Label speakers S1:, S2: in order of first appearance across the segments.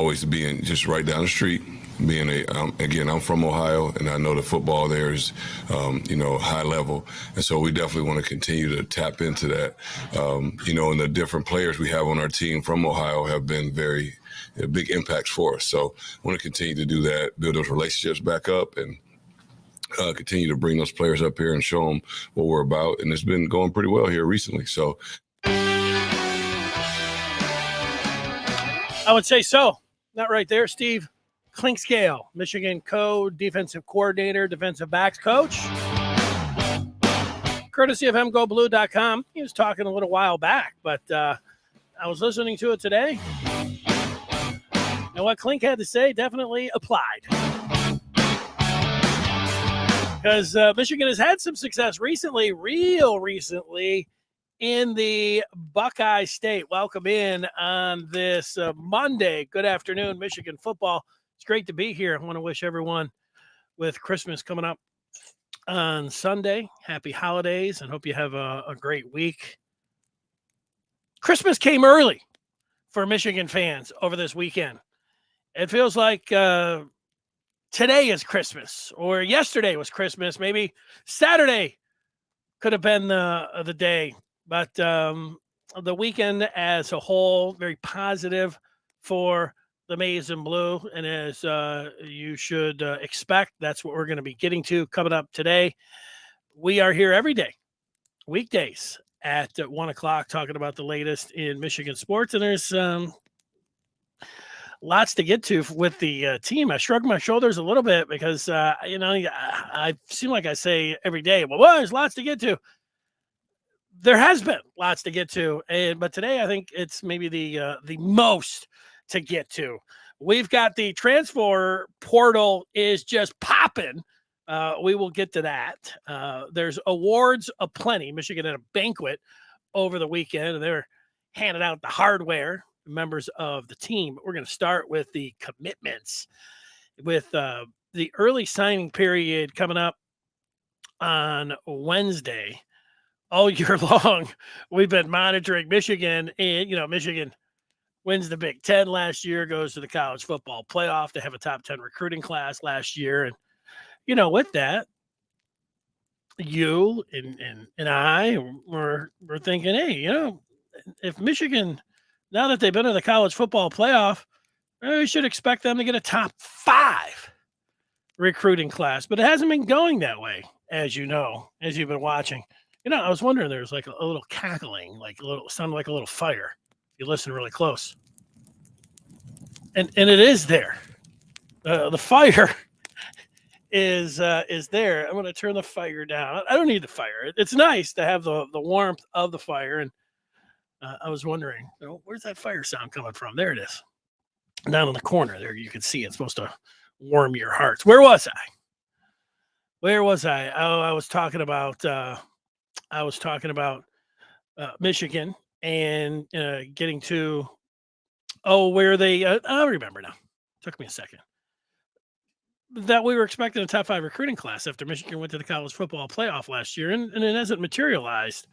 S1: always being just right down the street. Again, I'm from Ohio, and I know the football there is, high level. And so we definitely want to continue to tap into that. And the different players we have on our team from Ohio have been very big impacts for us. So I want to continue to do that, build those relationships back up, and continue to bring those players up here and show them what we're about. And it's been going pretty well here recently. So
S2: I would say so. Not right there, Steve Clinksdale, Michigan co-defensive coordinator, defensive backs coach. Courtesy of mgoblue.com. He was talking a little while back, but I was listening to it today. And what Clink had to say definitely applied. Because Michigan has had some success recently, real recently, in the Buckeye State. Welcome in on this Monday. Good afternoon, Michigan football. It's great to be here. I want to wish everyone, with Christmas coming up on Sunday, happy holidays, and hope you have a great week. Christmas came early for Michigan fans over this weekend. It feels like today is Christmas, or yesterday was Christmas. Maybe Saturday could have been the day. But the weekend as a whole, very positive for the Maize and Blue. And as you should expect, that's what we're going to be getting to coming up today. We are here every day, weekdays at 1 o'clock, talking about the latest in Michigan sports. And there's lots to get to with the team. I shrug my shoulders a little bit because, I seem like I say every day, well, there's lots to get to. There has been lots to get to, but today I think it's maybe the most to get to. We've got the transfer portal is just popping. We will get to that. There's awards aplenty. Michigan had a banquet over the weekend, and they're handing out the hardware, members of the team. We're going to start with the commitments, with the early signing period coming up on Wednesday. All year long, we've been monitoring Michigan, and, Michigan wins the Big Ten last year, goes to the college football playoff to have a top 10 recruiting class last year. And, with that, you and I were thinking, hey, if Michigan, now that they've been in the college football playoff, we should expect them to get a top 5 recruiting class. But it hasn't been going that way, as you know, as you've been watching. I was wondering, there's like a little cackling, sounded like a little fire. You listen really close. And it is there. The fire is there. I'm going to turn the fire down. I don't need the fire. It's nice to have the warmth of the fire. And I was wondering, where's that fire sound coming from? There it is. Down in the corner there, you can see it's supposed to warm your hearts. Where was I? Oh, I was talking about Michigan and getting to, where they, I remember now. Took me a second. That we were expecting a top 5 recruiting class after Michigan went to the college football playoff last year, and it hasn't materialized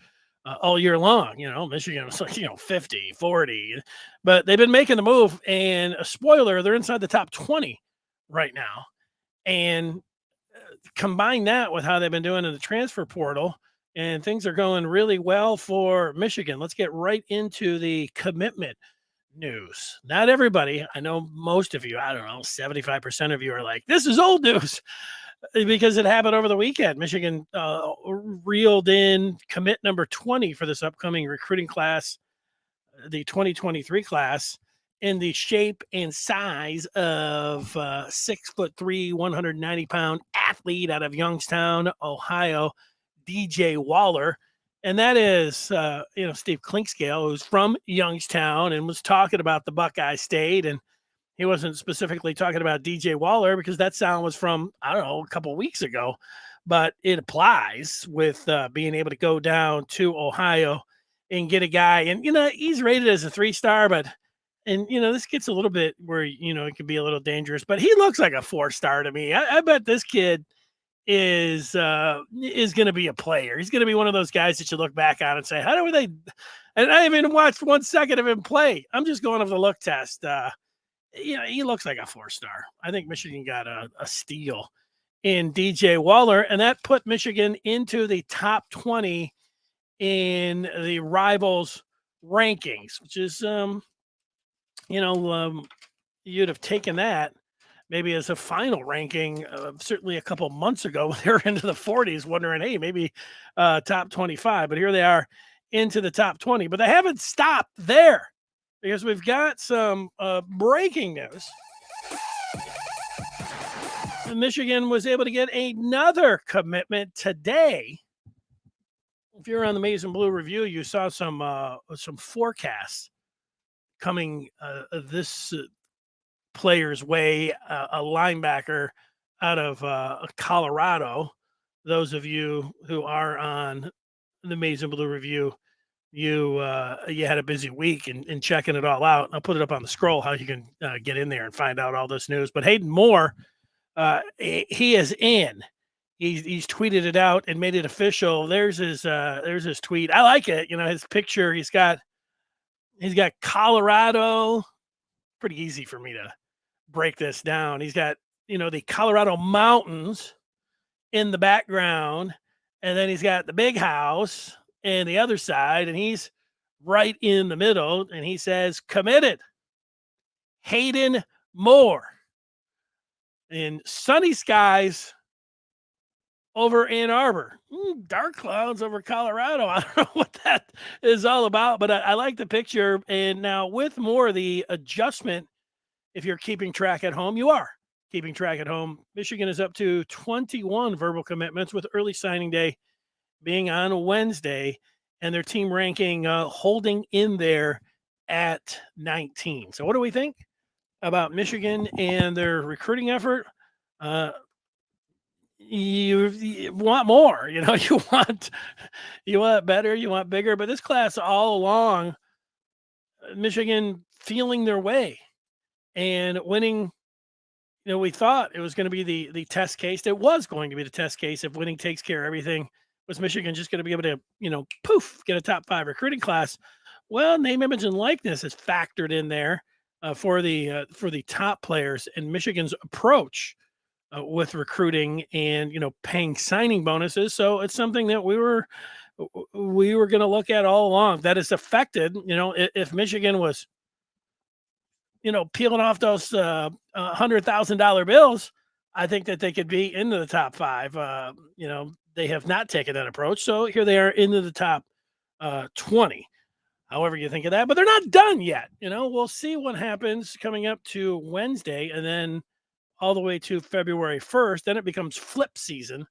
S2: all year long. Michigan was like, 50, 40, but they've been making the move, and a spoiler, they're inside the top 20 right now. And combine that with how they've been doing in the transfer portal, and things are going really well for Michigan. Let's get right into the commitment news. Not everybody, I know most of you, 75% of you are like, this is old news, because it happened over the weekend. Michigan reeled in commit number 20 for this upcoming recruiting class, the 2023 class, in the shape and size of 6'3", 190-pound athlete out of Youngstown, Ohio, DJ Waller. And that is, Steve Clinksdale, who's from Youngstown and was talking about the Buckeye State. And he wasn't specifically talking about DJ Waller because that sound was from, a couple of weeks ago. But it applies with being able to go down to Ohio and get a guy. And, he's rated as a 3-star, but, this gets a little bit where, it can be a little dangerous. But he looks like a 4-star to me. I bet this kid is going to be a player. He's going to be one of those guys that you look back on and say, how do they? And I haven't watched 1 second of him play. I'm just going over the look test. he looks like a 4-star. I think Michigan got a steal in DJ Waller, and that put Michigan into the top 20 in the Rivals rankings, which is, you'd have taken that maybe as a final ranking, certainly a couple months ago. They were into the 40s, wondering, hey, maybe top 25. But here they are into the top 20. But they haven't stopped there because we've got some breaking news. Michigan was able to get another commitment today. If you're on the Maize and Blue Review, you saw some forecasts coming this player's way, a linebacker out of Colorado. Those of you who are on the Maize and Blue Review, you had a busy week in checking it all out. I'll put it up on the scroll how you can get in there and find out all this news. But Hayden Moore, he is in. He's tweeted it out and made it official. There's his tweet. I like it. His picture. He's got Colorado. Pretty easy for me to break this down. He's got the Colorado mountains in the background, and then he's got the big house in the other side, and he's right in the middle, and he says, "Committed, Hayden Moore." In sunny skies over Ann Arbor. Dark clouds over Colorado. I don't know what that is all about, but I like the picture. And now with Moore, the adjustment, if you're keeping track at home, you are keeping track at home. Michigan is up to 21 verbal commitments, with early signing day being on Wednesday, and their team ranking holding in there at 19. So what do we think about Michigan and their recruiting effort? You want more, you want better, you want bigger, but this class all along, Michigan feeling their way and winning. We thought it was going to be the test case. It was going to be the test case. If winning takes care of everything, was Michigan just going to be able to, get a top 5 recruiting class? Well, name, image, and likeness is factored in there for the top players, and Michigan's approach with recruiting and paying signing bonuses. So it's something that we were going to look at all along. That is affected. If Michigan was peeling off those $100,000 bills, I think that they could be into the top 5. They have not taken that approach, so here they are into the top 20. However you think of that, but they're not done yet. We'll see what happens coming up to Wednesday, and then all the way to February 1st. Then it becomes flip season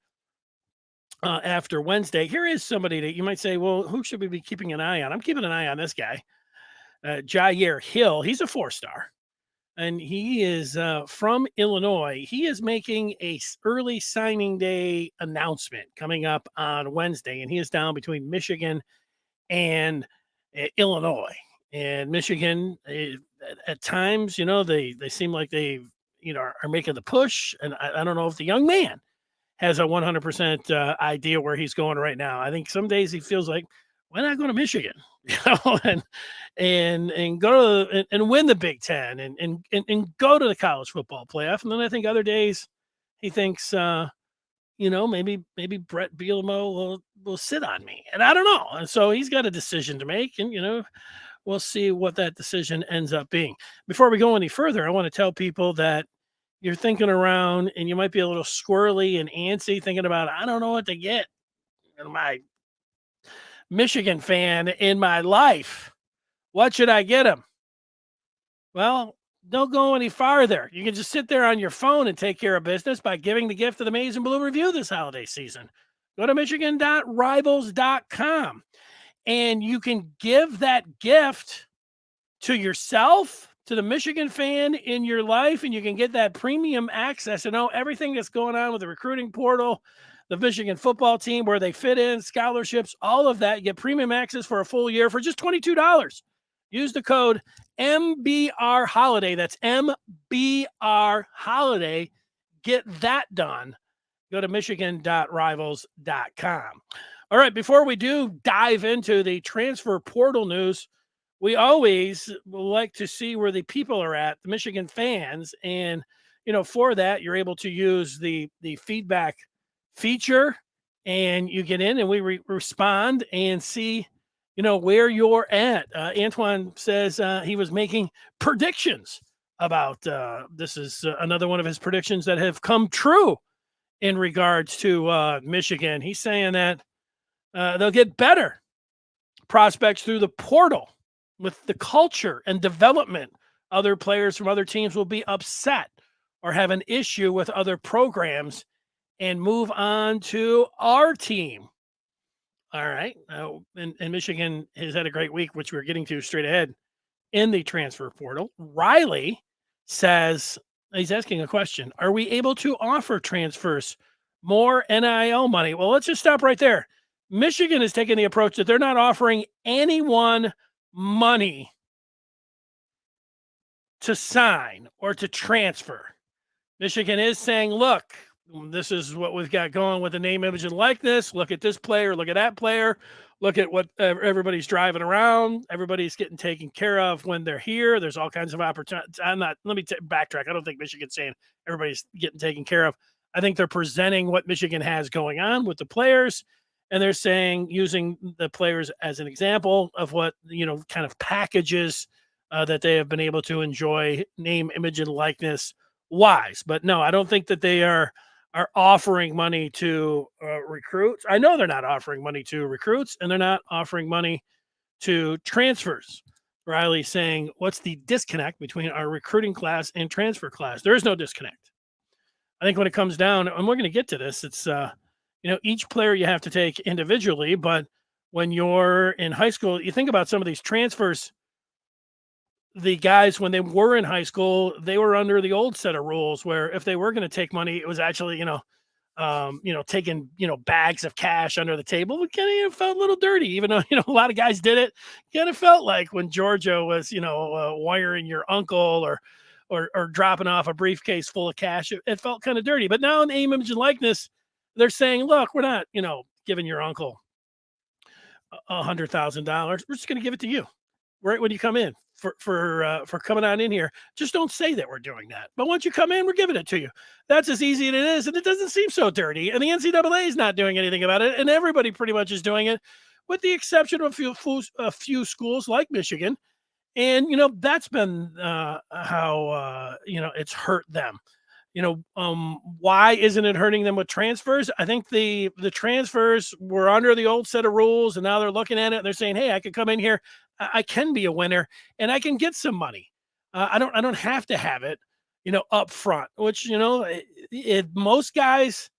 S2: after Wednesday. Here is somebody that you might say, well, who should we be keeping an eye on? I'm keeping an eye on this guy, Jair Hill. He's a 4-star, and he is from Illinois. He is making a early signing day announcement coming up on Wednesday, and he is down between Michigan and Illinois. And Michigan, at times, they seem like they are making the push. And I don't know if the young man has a 100% idea where he's going right now. I think some days he feels like, why not go to Michigan, and go to and win the Big Ten and go to the college football playoff. And then I think other days he thinks, maybe Brett Bielema will sit on me, and I don't know. And so he's got a decision to make, and we'll see what that decision ends up being. Before we go any further, I want to tell people that you're thinking around and you might be a little squirrely and antsy, thinking about, I don't know what to get my Michigan fan in my life. What should I get him? Well, don't go any farther. You can just sit there on your phone and take care of business by giving the gift of the Maize and Blue Review this holiday season. Go to michigan.rivals.com. And you can give that gift to yourself, to the Michigan fan in your life, and you can get that premium access to know everything that's going on with the recruiting portal, the Michigan football team, where they fit in, scholarships, all of that. You get premium access for a full year for just $22. Use the code MBR Holiday. That's MBR Holiday. Get that done. Go to michigan.rivals.com. All right, before we do dive into the transfer portal news, we always like to see where the people are at, the Michigan fans, and for that you're able to use the feedback feature, and you get in and we respond and see where you're at. Antoine says he was making predictions about this is another one of his predictions that have come true in regards to Michigan. He's saying that they'll get better prospects through the portal with the culture and development. Other players from other teams will be upset or have an issue with other programs and move on to our team. All right. And Michigan has had a great week, which we're getting to straight ahead in the transfer portal. Riley says he's asking a question. Are we able to offer transfers more NIL money? Well, let's just stop right there. Michigan is taking the approach that they're not offering anyone money to sign or to transfer. Michigan is saying, look, this is what we've got going with the name, image, and likeness. Look at this player. Look at that player. Look at what everybody's driving around. Everybody's getting taken care of when they're here. There's all kinds of opportunities. Let me backtrack. I don't think Michigan's saying everybody's getting taken care of. I think they're presenting what Michigan has going on with the players. And they're saying, using the players as an example of what, kind of packages that they have been able to enjoy, name, image, and likeness wise. But no, I don't think that they are offering money to recruits. I know they're not offering money to recruits, and they're not offering money to transfers. Riley's saying, what's the disconnect between our recruiting class and transfer class? There is no disconnect. I think when it comes down, and we're going to get to this, it's, each player you have to take individually, but when you're in high school, you think about some of these transfers. The guys, when they were in high school, they were under the old set of rules where if they were going to take money, it was actually, taking, bags of cash under the table. It kind of felt a little dirty, even though, a lot of guys did it. Kind of felt like when Georgia was, wiring your uncle or dropping off a briefcase full of cash, it felt kind of dirty. But now in name, image, and likeness, they're saying, look, we're not, giving your uncle $100,000. We're just going to give it to you right when you come in for coming on in here. Just don't say that we're doing that. But once you come in, we're giving it to you. That's as easy as it is. And it doesn't seem so dirty. And the NCAA is not doing anything about it. And everybody pretty much is doing it, with the exception of a few schools like Michigan. And, that's been how, it's hurt them. Why isn't it hurting them with transfers? I think the transfers were under the old set of rules, and now they're looking at it and they're saying, hey, I could come in here. I can be a winner and I can get some money. I don't have to have it, up front, which, most guys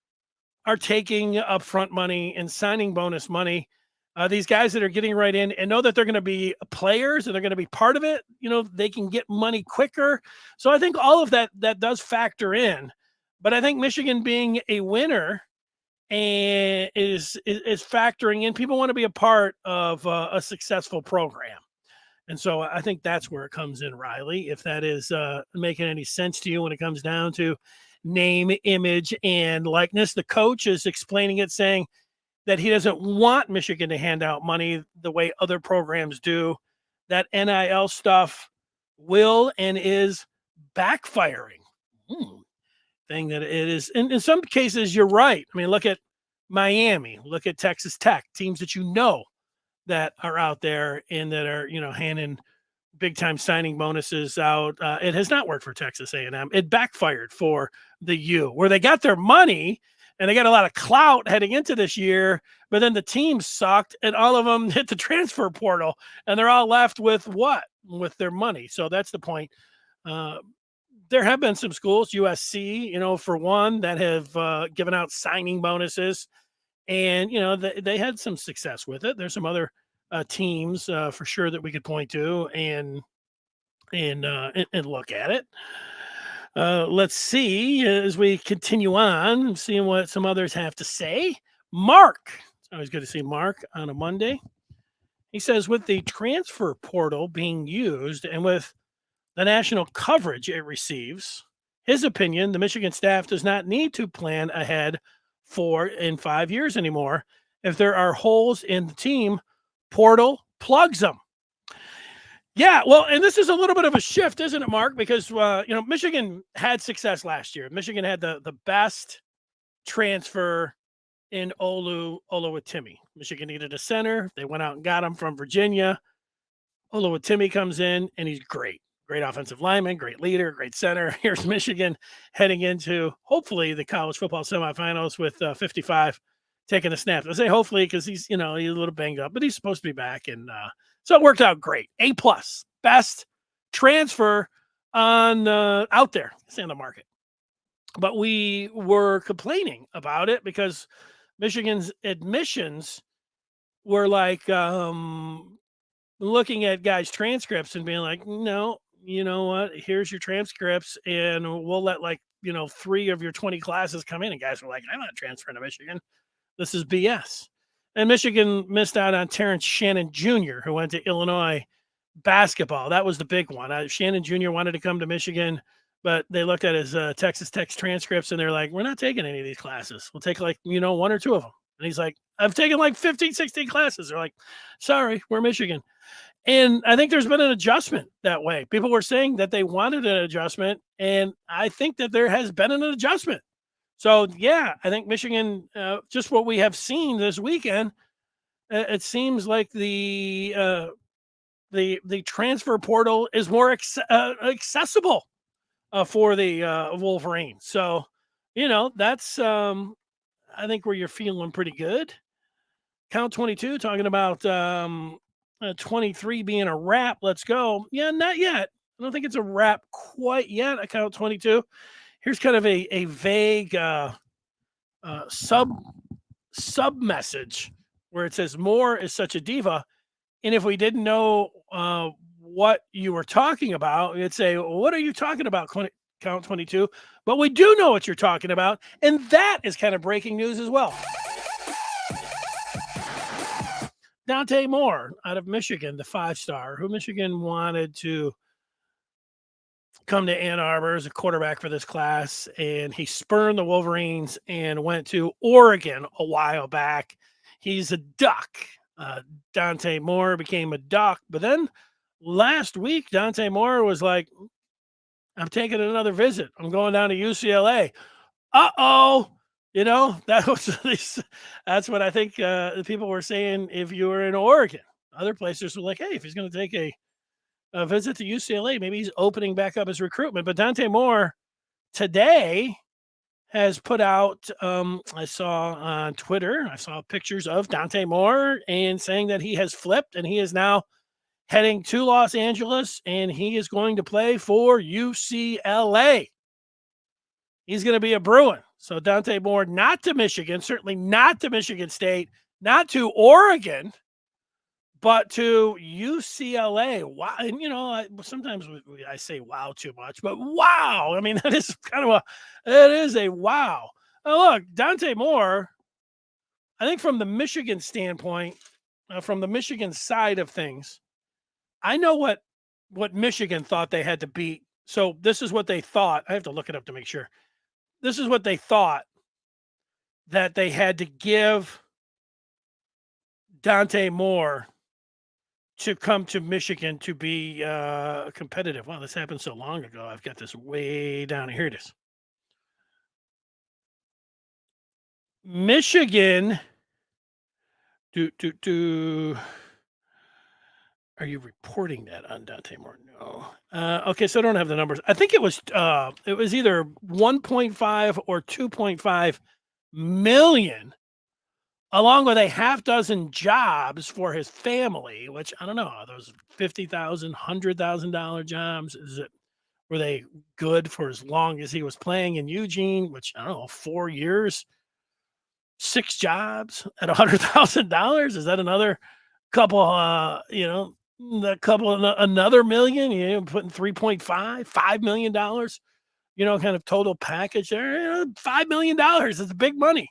S2: are taking upfront money and signing bonus money. These guys that are getting right in and know that they're going to be players and they're going to be part of it, they can get money quicker. So I think all of that does factor in. But I think Michigan being a winner and is factoring in. People want to be a part of a successful program. And so I think that's where it comes in, Riley, if that is making any sense to you when it comes down to name, image, and likeness. The coach is explaining it, saying that he doesn't want Michigan to hand out money the way other programs do. That NIL stuff will and is backfiring. Thing that it is. In some cases, you're right. I mean, look at Miami, look at Texas Tech, teams that that are out there and that are, handing big time signing bonuses out. It has not worked for Texas A&M. It backfired for the U, where they got their money and they got a lot of clout heading into this year, but then the team sucked and all of them hit the transfer portal and they're all left with what? With their money. So that's the point. There have been some schools, USC, for one, that have given out signing bonuses, and, they had some success with it. There's some other teams for sure that we could point to and look at it. Let's see as we continue on, seeing what some others have to say. Mark, it's always good to see Mark on a Monday. He says, with the transfer portal being used and with the national coverage it receives, his opinion, the Michigan staff does not need to plan ahead 4 and 5 years anymore. If there are holes in the team, portal plugs them. Yeah, well, and this is a little bit of a shift, isn't it, Mark? Because Michigan had success last year. Michigan had the best transfer in Oluwatimi. Michigan needed a center. They went out and got him from Virginia. Oluwatimi comes in, and he's great. Great offensive lineman, great leader, great center. Here's Michigan heading into, hopefully, the college football semifinals with 55 taking the snaps. I say hopefully because he's a little banged up, but he's supposed to be back. And so it worked out great. A+, best transfer on out there. It's in the market. But we were complaining about it because Michigan's admissions were like looking at guys' transcripts and being like, no, you know what? Here's your transcripts, and we'll let 3 of your 20 classes come in. And guys were like, I'm not transferring to Michigan. This is BS. And Michigan missed out on Terrence Shannon Jr., who went to Illinois basketball. That was the big one. Shannon Jr. wanted to come to Michigan, but they looked at his Texas Tech transcripts and they're like, we're not taking any of these classes. We'll take 1 or 2 of them. And he's like, I've taken 15, 16 classes. They're like, sorry, we're Michigan. And I think there's been an adjustment that way. People were saying that they wanted an adjustment, and I think that there has been an adjustment. So, yeah, I think Michigan, just what we have seen this weekend, it seems like the transfer portal is more accessible for the Wolverines. So, that's I think where you're feeling pretty good. Count 22, talking about 23 being a wrap. Let's go. Yeah, not yet. I don't think it's a wrap quite yet. I count 22. Here's kind of a vague sub message where it says Moore is such a diva. And if we didn't know what you were talking about, we'd say, well, what are you talking about, count 22? But we do know what you're talking about. And that is kind of breaking news as well. Dante Moore out of Michigan, the 5-star, who Michigan wanted to come to Ann Arbor as a quarterback for this class, and he spurned the Wolverines and went to Oregon a while back. He's a Duck. Dante Moore became a Duck, but then last week, Dante Moore was like, I'm taking another visit. I'm going down to UCLA. Uh-oh. That's what I think the people were saying if you were in Oregon. Other places were like, hey, if he's going to take a visit to UCLA, maybe he's opening back up his recruitment. But Dante Moore today has put out, I saw on Twitter, I saw pictures of Dante Moore and saying that he has flipped and he is now heading to Los Angeles and he is going to play for UCLA. He's going to be a Bruin. So Dante Moore, not to Michigan, certainly not to Michigan State, not to Oregon, but to UCLA. Wow. And, sometimes I say wow too much, but wow. I mean, that is it is a wow. Now, look, Dante Moore, I think from the Michigan standpoint, from the Michigan side of things, I know what Michigan thought they had to beat. So this is what they thought. I have to look it up to make sure. This is what they thought that they had to give Dante Moore to come to Michigan to be competitive. Wow, this happened so long ago. I've got this way down here. It is. Michigan. Are you reporting that on Dante Moore? No. Okay, so I don't have the numbers. I think it was either 1.5 or 2.5 million, along with a half dozen jobs for his family, which I don't know, are those $50,000, $100,000 jobs? Were they good for as long as he was playing in Eugene, which I don't know, 4 years, 6 jobs at $100,000? Is that another couple, another million, putting $5 million, kind of total package there, $5 million is big money.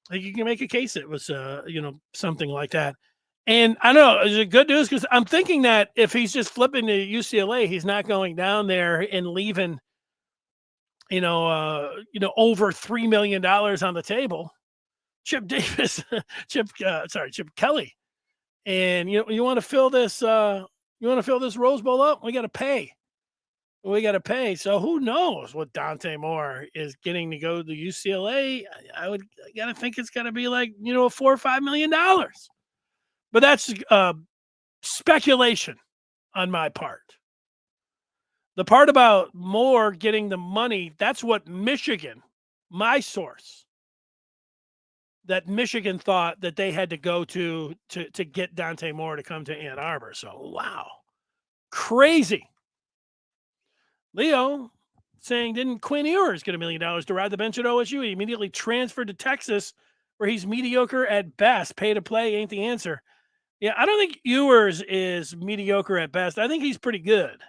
S2: Like you can make a case it was, something like that. And I don't know, is it good news? Because I'm thinking that if he's just flipping to UCLA, he's not going down there and leaving, over $3 million on the table. Chip Kelly. And you want to fill this You want to fill this Rose Bowl up? We got to pay. We got to pay. So who knows what Dante Moore is getting to go to UCLA? I got to think it's got to be like, $4 or $5 million. But that's speculation on my part. The part about Moore getting the money, that's what Michigan, my source, that Michigan thought that they had to go to get Dante Moore to come to Ann Arbor. So, wow. Crazy. Leo saying, didn't Quinn Ewers get $1 million to ride the bench at OSU? He immediately transferred to Texas, where he's mediocre at best. Pay to play ain't the answer. Yeah, I don't think Ewers is mediocre at best. I think he's pretty good.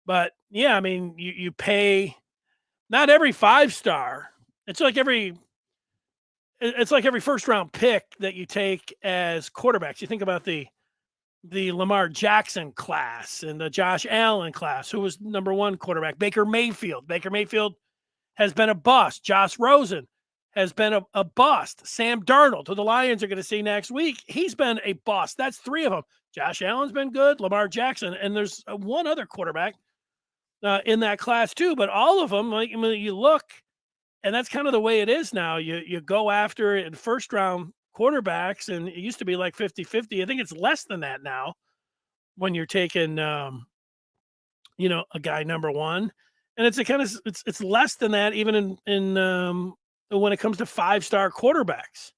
S2: But, yeah, I mean, you pay not every 5-star. It's like every first-round pick that you take as quarterbacks. You think about the Lamar Jackson class and the Josh Allen class, who was number 1 quarterback. Baker Mayfield. Baker Mayfield has been a bust. Josh Rosen has been a bust. Sam Darnold, who the Lions are going to see next week, he's been a bust. That's 3 of them. Josh Allen's been good. Lamar Jackson, and there's one other quarterback in that class too. But all of them, you look, and that's kind of the way it is now. You go after it in first-round quarterbacks, and it used to be like 50-50. I think it's less than that now when you're taking, a guy number 1. And it's less than that even in when it comes to 5-star quarterbacks.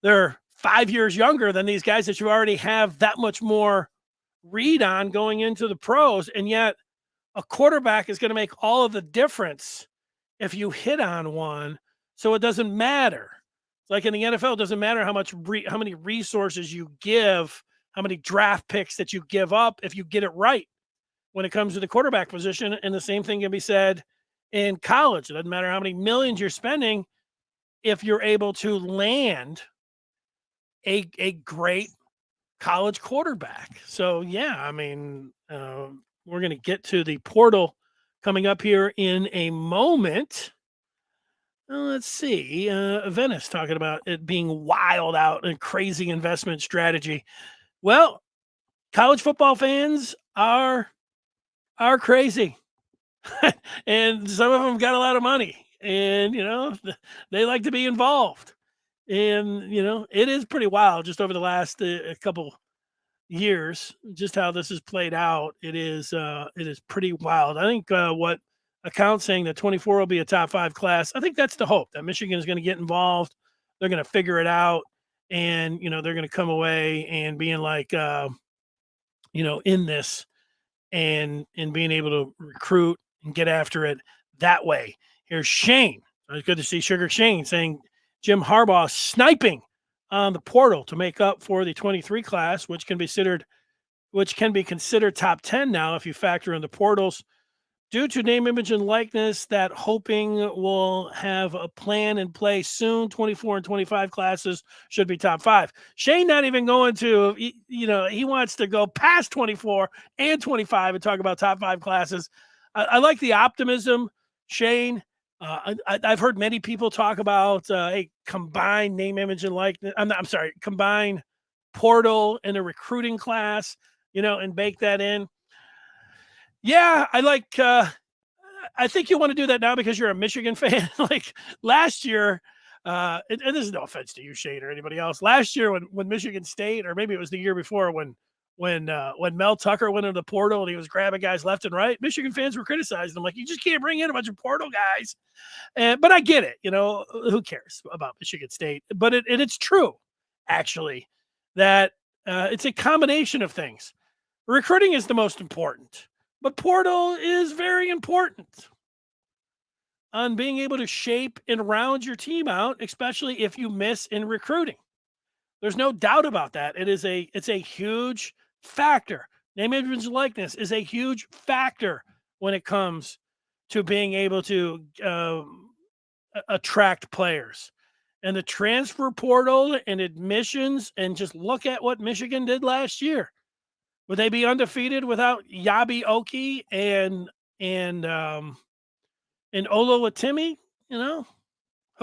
S2: They're 5 years younger than these guys that you already have that much more read on going into the pros. And yet a quarterback is going to make all of the difference if you hit on one. So it doesn't matter. Like in the NFL, it doesn't matter how many resources you give, how many draft picks that you give up if you get it right when it comes to the quarterback position. And the same thing can be said in college. It doesn't matter how many millions you're spending if you're able to land a great college quarterback. So, yeah, I mean, we're going to get to the portal coming up here in a moment. Let's see. Venice talking about it being wild out and crazy investment strategy. Well, college football fans are crazy. And some of them got a lot of money, and, they like to be involved. And, it is pretty wild just over the last couple years, just how this has played out. It is pretty wild. I think what account saying that 24 will be a top 5 class. I think that's the hope, that Michigan is going to get involved. They're going to figure it out, and, they're going to come away and being like, in this and being able to recruit and get after it that way. Here's Shane. It's good to see Sugar Shane saying Jim Harbaugh sniping on the portal to make up for the 23 class, which can be considered top 10 now if you factor in the portals. Due to name, image, and likeness, that hoping will have a plan in place soon. 24 and 25 classes should be top 5. Shane not even going to, he wants to go past 24 and 25 and talk about top 5 classes. I like the optimism, Shane. I've heard many people talk about a combined name, image, and likeness. Combined portal and a recruiting class, and bake that in. Yeah, I think you want to do that now because you're a Michigan fan. Like last year, and this is no offense to you, Shane, or anybody else. Last year when Michigan State, or maybe it was the year before when Mel Tucker went into the portal and he was grabbing guys left and right, Michigan fans were criticizing him. Like, you just can't bring in a bunch of portal guys. But I get it. Who cares about Michigan State? But it's true, actually, that it's a combination of things. Recruiting is the most important. But portal is very important on being able to shape and round your team out, especially if you miss in recruiting. There's no doubt about that. It's a huge factor. Name, image, and likeness is a huge factor when it comes to being able to attract players. And the transfer portal and admissions, and just look at what Michigan did last year. Would they be undefeated without Yabi Oki and Olo Atimi? Who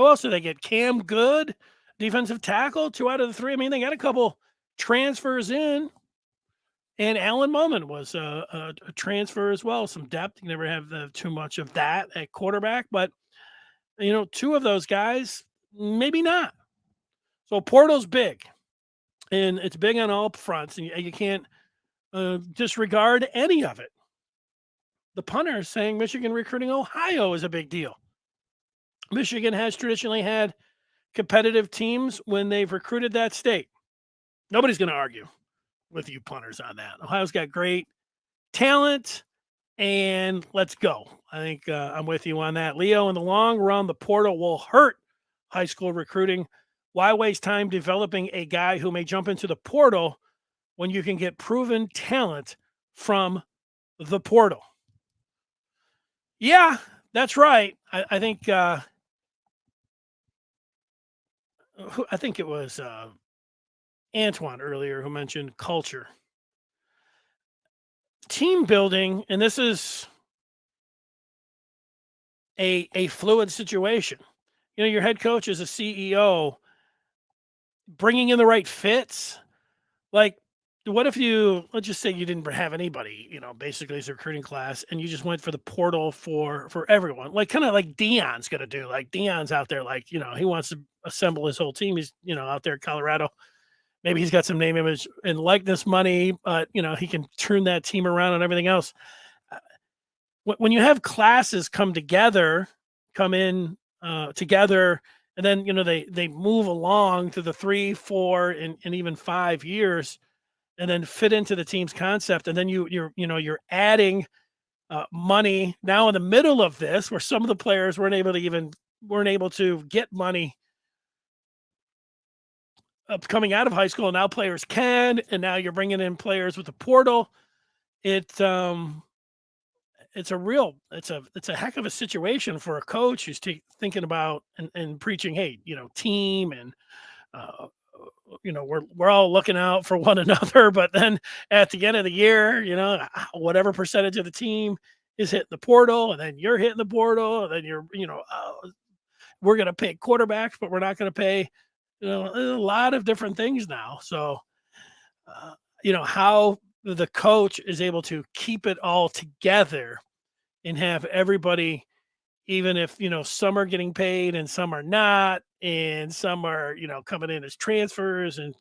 S2: else did they get? Cam Good, defensive tackle, 2 out of the 3. I mean, they got a couple transfers in, And Alan Mullin was a transfer as well, some depth. You never have too much of that at quarterback, but two of those guys, maybe not. So portal's big, and it's big on all fronts, and you can't disregard any of it. The punter is saying Michigan recruiting Ohio is a big deal. Michigan has traditionally had competitive teams when they've recruited that state. Nobody's going to argue with you punters on that. Ohio's got great talent, and let's go. I think I'm with you on that. Leo, in the long run, the portal will hurt high school recruiting. Why waste time developing a guy who may jump into the portal when you can get proven talent from the portal? Yeah, that's right. I think it was Antoine earlier who mentioned culture, team building, and this is a fluid situation. Your head coach is a CEO, bringing in the right fits. Like, what if let's just say you didn't have anybody, basically as a recruiting class, and you just went for the portal for everyone, like kind of like Dion's going to do. Like Dion's out there, like, he wants to assemble his whole team. He's, out there in Colorado. Maybe he's got some name, image, and likeness money, but, he can turn that team around and everything else. When you have classes come in together, and then, they move along to the 3, 4, and even 5 years, and then fit into the team's concept. And then you're adding money now in the middle of this, where some of the players weren't able to get money coming out of high school. And now players can, and now you're bringing in players with the portal. It's a heck of a situation for a coach who's thinking about and preaching, hey, team, and we're all looking out for one another. But then at the end of the year, whatever percentage of the team is hitting the portal, and then you're hitting the portal, and then you're, we're going to pay quarterbacks, but we're not going to pay, a lot of different things now. So, how the coach is able to keep it all together and have everybody, even if, some are getting paid and some are not, and some are, coming in as transfers, and,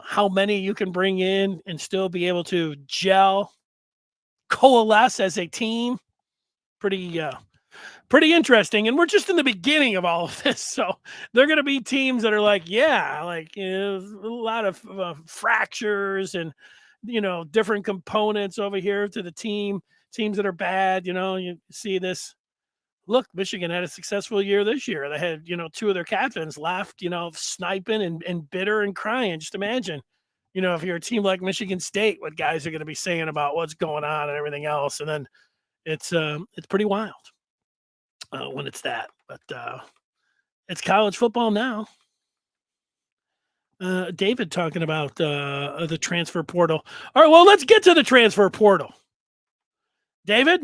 S2: how many you can bring in and still be able to coalesce as a team. Pretty interesting. And we're just in the beginning of all of this. So they're going to be teams that are like, a lot of fractures and, different components over here to the teams that are bad. You see this. Look, Michigan had a successful year this year. They had, 2 of their captains left, sniping and bitter and crying. Just imagine, if you're a team like Michigan State, what guys are going to be saying about what's going on and everything else. And then it's pretty wild when it's that. But it's college football now. David talking about the transfer portal. All right, well, let's get to the transfer portal. David,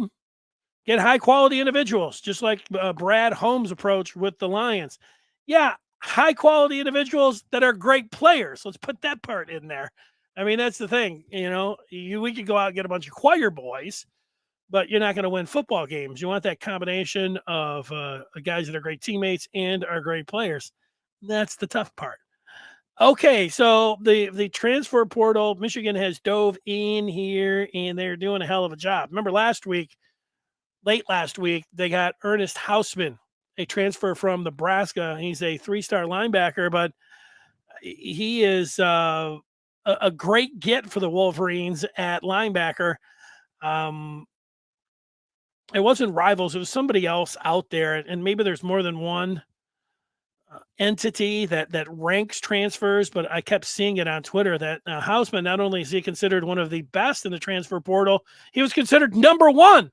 S2: get high-quality individuals, just like Brad Holmes' approach with the Lions. Yeah, high-quality individuals that are great players. Let's put that part in there. I mean, that's the thing. We could go out and get a bunch of choir boys, but you're not going to win football games. You want that combination of guys that are great teammates and are great players. That's the tough part. Okay, so the transfer portal, Michigan has dove in here, and they're doing a hell of a job. Remember late last week, they got Ernest Hausman, a transfer from Nebraska. He's a 3-star linebacker, but he is a great get for the Wolverines at linebacker. It wasn't Rivals. It was somebody else out there, and maybe there's more than one entity that ranks transfers, but I kept seeing it on Twitter that Hausman, not only is he considered one of the best in the transfer portal, he was considered number 1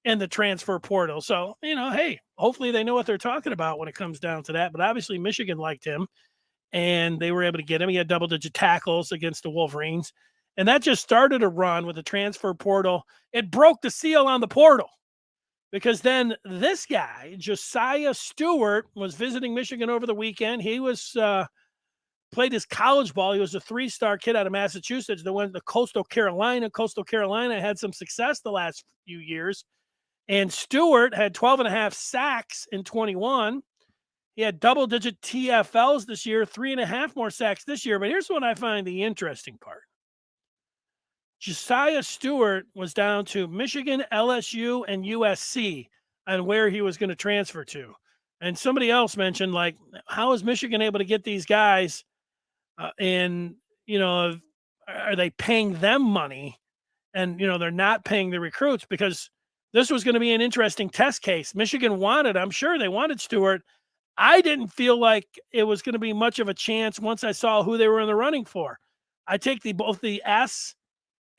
S2: in the transfer portal. So, hey, hopefully they know what they're talking about when it comes down to that. But obviously Michigan liked him, and they were able to get him. He had double-digit tackles against the Wolverines, and that just started a run with the transfer portal. It broke the seal on the portal, because then this guy, Josiah Stewart, was visiting Michigan over the weekend. He was played his college ball. He was a 3-star kid out of Massachusetts that went to Coastal Carolina. Coastal Carolina had some success the last few years. And Stewart had 12 and a half sacks in 21. He had double-digit TFLs this year, 3.5 more sacks this year. But here's what I find the interesting part. Josiah Stewart was down to Michigan, LSU, and USC on where he was going to transfer to. And somebody else mentioned, like, how is Michigan able to get these guys? And, are they paying them money? And, they're not paying the recruits, because this was going to be an interesting test case. Michigan wanted, I'm sure they wanted Stewart. I didn't feel like it was going to be much of a chance once I saw who they were in the running for. I take both the S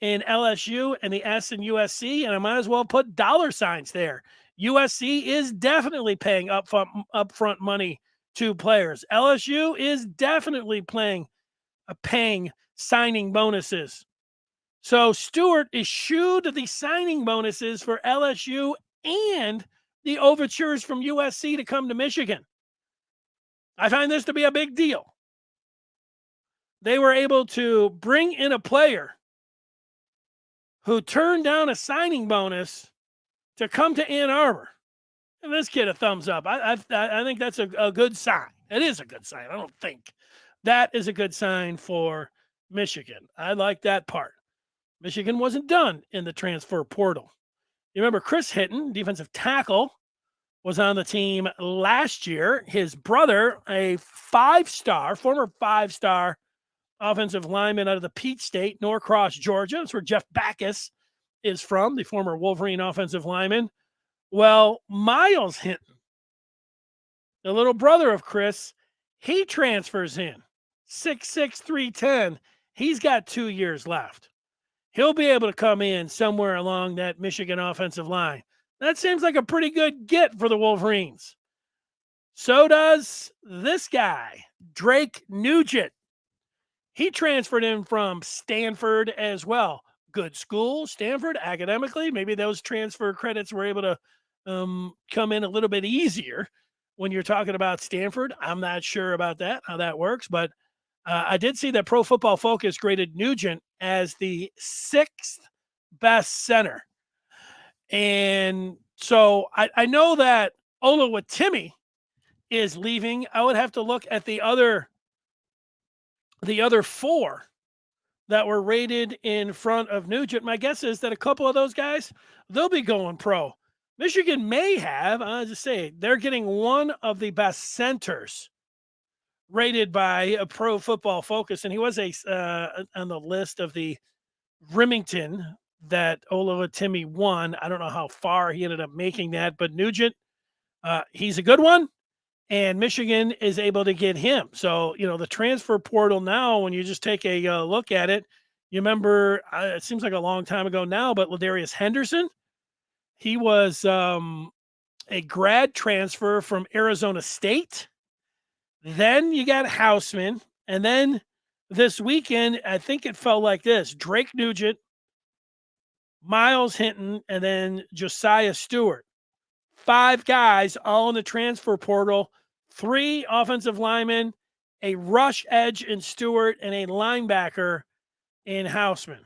S2: in LSU and the S in USC, and I might as well put dollar signs there. USC is definitely paying upfront money to players. LSU is definitely paying signing bonuses. So Stewart eschewed the signing bonuses for LSU and the overtures from USC to come to Michigan. I find this to be a big deal. They were able to bring in a player who turned down a signing bonus to come to Ann Arbor. And this kid a thumbs up. I think that's a good sign. It is a good sign. I don't think. That is a good sign for Michigan. I like that part. Michigan wasn't done in the transfer portal. You remember Chris Hitton, defensive tackle, was on the team last year. His brother, a former 5-star offensive lineman out of the Peach State, Norcross, Georgia. That's where Jeff Backus is from, the former Wolverine offensive lineman. Well, Miles Hinton, the little brother of Chris, he transfers in. 6'6", 310. He's got 2 years left. He'll be able to come in somewhere along that Michigan offensive line. That seems like a pretty good get for the Wolverines. So does this guy, Drake Nugent. He transferred in from Stanford as well. Good school, Stanford, academically. Maybe those transfer credits were able to come in a little bit easier when you're talking about Stanford. I'm not sure about that, how that works, but I did see that Pro Football Focus graded Nugent as the 6th best center. And so I know that Oluwatimi is leaving. I would have to look at the other 4 that were rated in front of Nugent. My guess is that a couple of those guys, they'll be going pro. Michigan may have, I'll just say, they're getting one of the best centers rated by a Pro Football Focus, and he was on the list of the Remington that Oluwatimi won. I don't know how far he ended up making that, but Nugent, he's a good one, and Michigan is able to get him. So, the transfer portal now, when you just take a look at it, you remember, it seems like a long time ago now, but Ladarius Henderson, he was a grad transfer from Arizona State. Then you got Houseman. And then this weekend, I think it felt like this: Drake Nugent, Miles Hinton, and then Josiah Stewart. 5 guys all in the transfer portal, 3 offensive linemen, a rush edge in Stewart, and a linebacker in Houseman.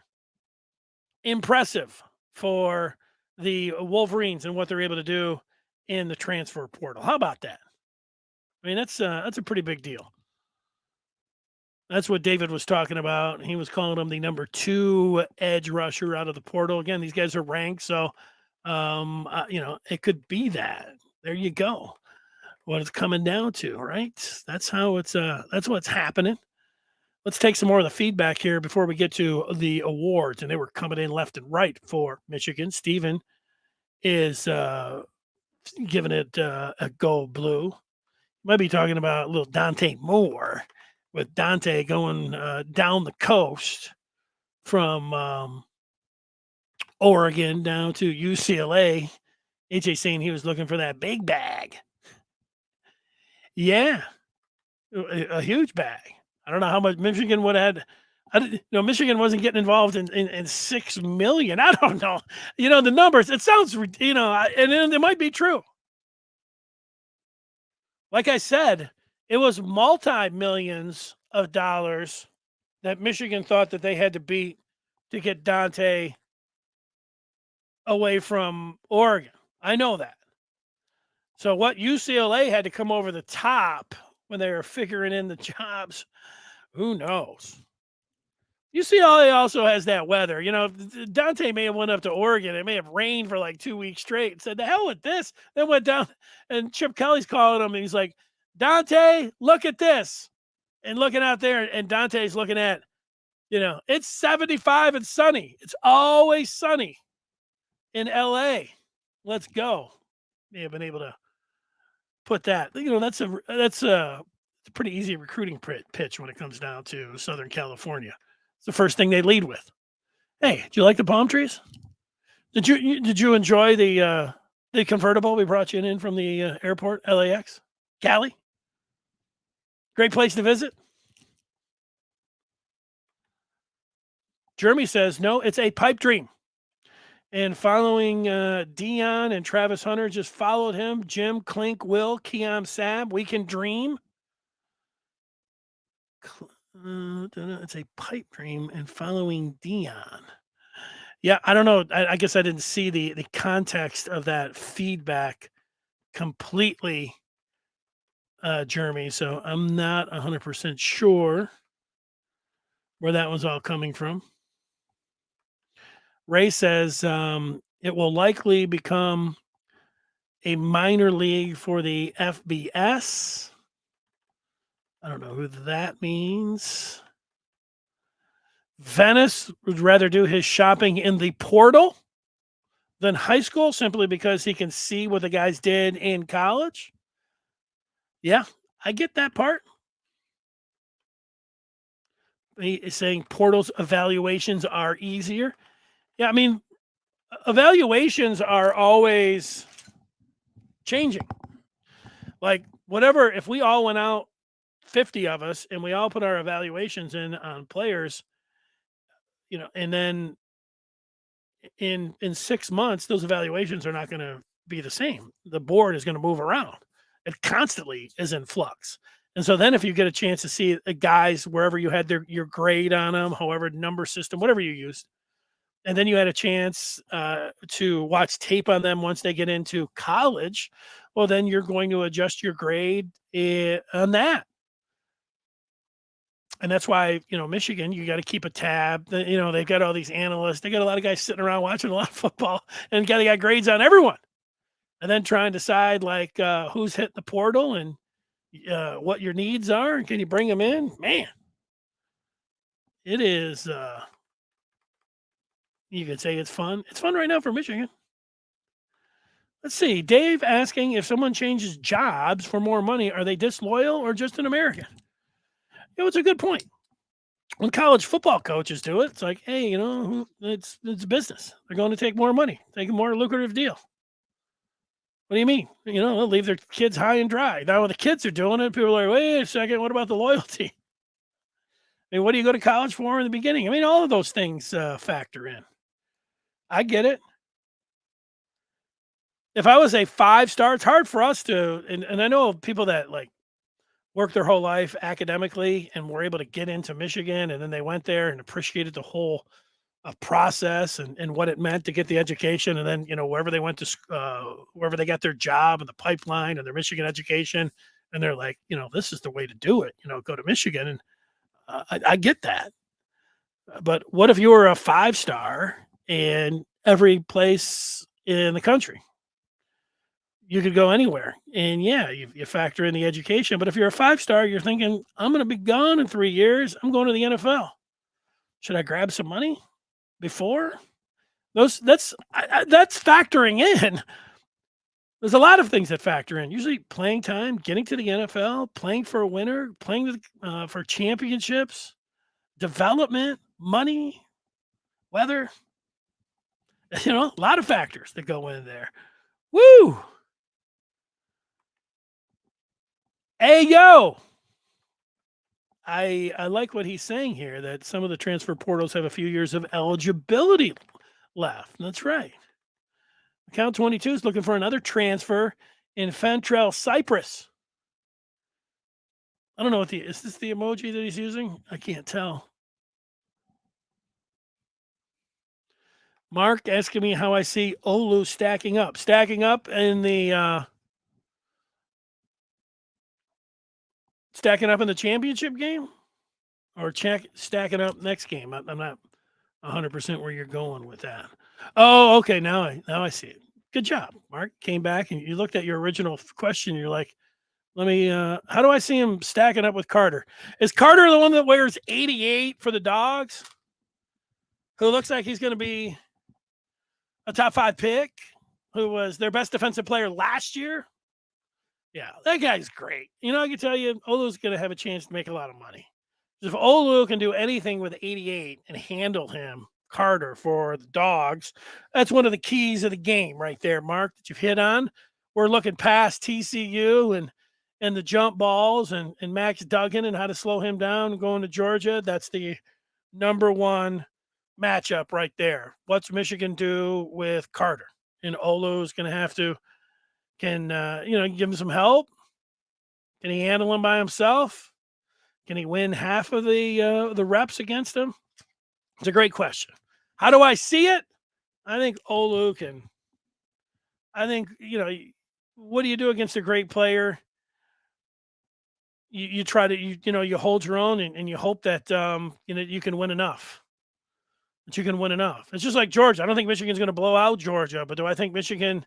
S2: Impressive for the Wolverines and what they're able to do in the transfer portal. How about that? I mean, that's a pretty big deal. That's what David was talking about. He was calling him the number 2 edge rusher out of the portal. Again, these guys are ranked, so it could be that. There you go. What it's coming down to, right? That's how that's what's happening. Let's take some more of the feedback here before we get to the awards. And they were coming in left and right for Michigan. Steven is giving it a go blue. Might be talking about a little Dante Moore, with Dante going down the coast from Oregon down to UCLA. AJ saying he was looking for that big bag. Yeah, a huge bag. I don't know how much Michigan would have had. Michigan wasn't getting involved in $6 million. I don't know. The numbers, it sounds, and it might be true. Like I said, it was multi-millions of dollars that Michigan thought that they had to beat to get Dante away from Oregon. I know that. So what UCLA had to come over the top when they were figuring in the jobs, who knows? UCLA also has that weather. Dante may have went up to Oregon. It may have rained for like 2 weeks straight and said, the hell with this. Then went down and Chip Kelly's calling him and he's like, Dante, look at this. And looking out there and Dante's looking at, it's 75 and sunny. It's always sunny in LA. Let's go. May have been able to put that. That's a pretty easy recruiting pitch when it comes down to Southern California. It's the first thing they lead with. Hey, do you like the palm trees? Did you enjoy the convertible we brought you in from the airport, LAX? Cali? Great place to visit. Jeremy says, no, it's a pipe dream. And following Dion and Travis Hunter just followed him. Jim, Clink, Will, Keon, Sab. We can dream. It's a pipe dream and following Dion. Yeah, I don't know. I guess I didn't see the context of that feedback completely, Jeremy. So I'm not 100% sure where that was all coming from. Ray says it will likely become a minor league for the FBS. I don't know who that means. Venice would rather do his shopping in the portal than high school simply because he can see what the guys did in college. Yeah, I get that part. He is saying portals evaluations are easier. Yeah, I mean, evaluations are always changing. Like, whatever, if we all went out, 50 of us, and we all put our evaluations in on players, and then in 6 months, those evaluations are not going to be the same. The board is going to move around. It constantly is in flux. And so then if you get a chance to see the guys wherever you had your grade on them, however number system, whatever you used, and then you had a chance to watch tape on them once they get into college, well, then you're going to adjust your grade on that. And that's why, Michigan, you got to keep a tab. They've got all these analysts. They got a lot of guys sitting around watching a lot of football and they got grades on everyone. And then trying to decide who's hitting the portal and what your needs are. And can you bring them in? Man, it is, you could say it's fun. It's fun right now for Michigan. Let's see. Dave asking if someone changes jobs for more money, are they disloyal or just an American? It's a good point. When college football coaches do it, it's like, hey, it's business. They're going to take more money, take a more lucrative deal. What do you mean? They'll leave their kids high and dry. Now when the kids are doing it, people are like, wait a second, what about the loyalty? I mean, what do you go to college for in the beginning? I mean, all of those things factor in. I get it. If I was a 5-star, it's hard for us to, and I know people that worked their whole life academically and were able to get into Michigan, and then they went there and appreciated the whole process and what it meant to get the education. And then, wherever they went to, wherever they got their job and the pipeline and their Michigan education, and they're like, this is the way to do it, go to Michigan. And I get that. But what if you were a 5-star in every place in the country? You could go anywhere. And yeah, you factor in the education. But if you're a 5-star, you're thinking, I'm going to be gone in 3 years. I'm going to the NFL. Should I grab some money before? That's factoring in. There's a lot of things that factor in. Usually playing time, getting to the NFL, playing for a winner, playing for championships, development, money, weather. A lot of factors that go in there. Woo! Hey, yo! I like what he's saying here, that some of the transfer portals have a few years of eligibility left. That's right. Account 22 is looking for another transfer in Fentrell, Cyprus. I don't know is this the emoji that he's using? I can't tell. Mark asking me how I see Olu stacking up. Stacking up in the championship game? Or stacking up next game? I'm not 100% where you're going with that. Oh, okay. Now I see it. Good job, Mark. Came back and you looked at your original question. You're like, let me. How do I see him stacking up with Carter? Is Carter the one that wears 88 for the Dogs? Who looks like he's going to be a top 5 pick? Who was their best defensive player last year? Yeah, that guy's great. I can tell you, Olu's going to have a chance to make a lot of money. If Olu can do anything with 88 and handle him, Carter, for the Dogs, that's one of the keys of the game right there, Mark, that you've hit on. We're looking past TCU and the jump balls and Max Duggan and how to slow him down going to Georgia. That's the number one matchup right there. What's Michigan do with Carter? And Olu's going to have to give him some help. Can he handle him by himself? Can he win half of the reps against him? It's a great question. How do I see it? I think Olu can. I think what do you do against a great player? You try to you hold your own and you hope that you can win enough. That you can win enough. It's just like Georgia. I don't think Michigan's going to blow out Georgia, but do I think Michigan?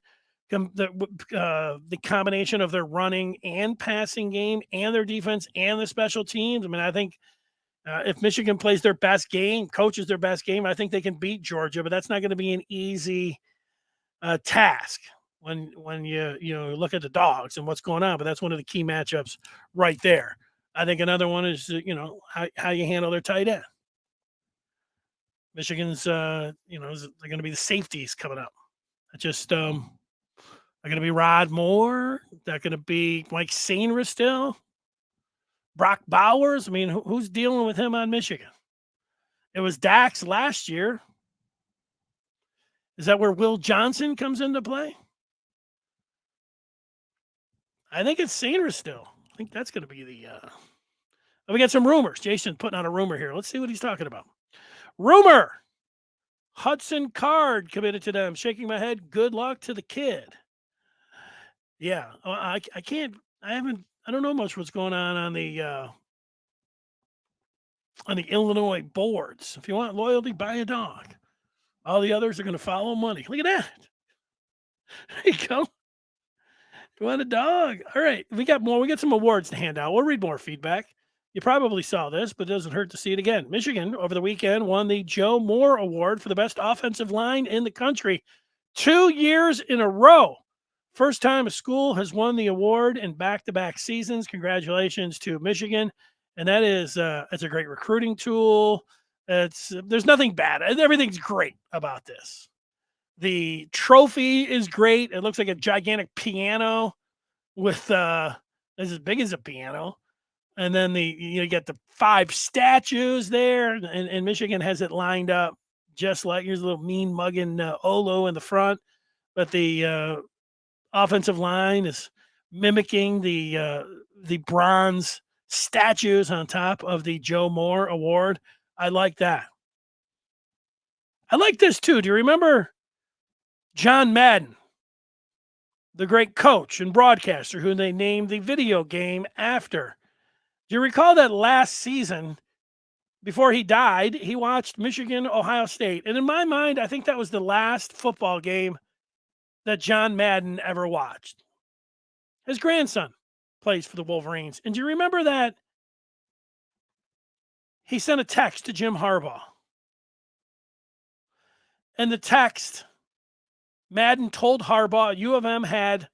S2: The combination of their running and passing game and their defense and the special teams. I mean, I think if Michigan plays their best game, coaches their best game, I think they can beat Georgia, but that's not going to be an easy task when you look at the Dogs and what's going on. But that's one of the key matchups right there. I think another one is how you handle their tight end. Michigan's they're going to be the safeties coming up. They're going to be Rod Moore. They're going to be Mike Sainristil still. Brock Bowers. I mean, who's dealing with him on Michigan? It was Dax last year. Is that where Will Johnson comes into play? I think it's Sainristil still. I think that's going to be the. We got some rumors. Jason's putting out a rumor here. Let's see what he's talking about. Rumor. Hudson Card committed to them. Shaking my head. Good luck to the kid. Yeah, I can't. I don't know much what's going on the Illinois boards. If you want loyalty, buy a dog. All the others are going to follow money. Look at that. There you go. You want a dog? All right, we got more. We got some awards to hand out. We'll read more feedback. You probably saw this, but it doesn't hurt to see it again. Michigan over the weekend won the Joe Moore Award for the best offensive line in the country 2 years in a row. First time a school has won the award in back-to-back seasons. Congratulations to Michigan. And that is it's a great recruiting tool. There's nothing bad. Everything's great about this. The trophy is great. It looks like a gigantic piano with it's as big as a piano. And then you get the 5 statues there, and Michigan has it lined up just like here's a little mean mugging Olo in the front, but the offensive line is mimicking the bronze statues on top of the Joe Moore Award. I like that. I like this too. Do you remember John Madden, the great coach and broadcaster who they named the video game after? Do you recall that last season, before he died, he watched Michigan, Ohio State. And in my mind, I think that was the last football game that John Madden ever watched. His grandson plays for the Wolverines. And do you remember that he sent a text to Jim Harbaugh? And the text, Madden told Harbaugh U of M had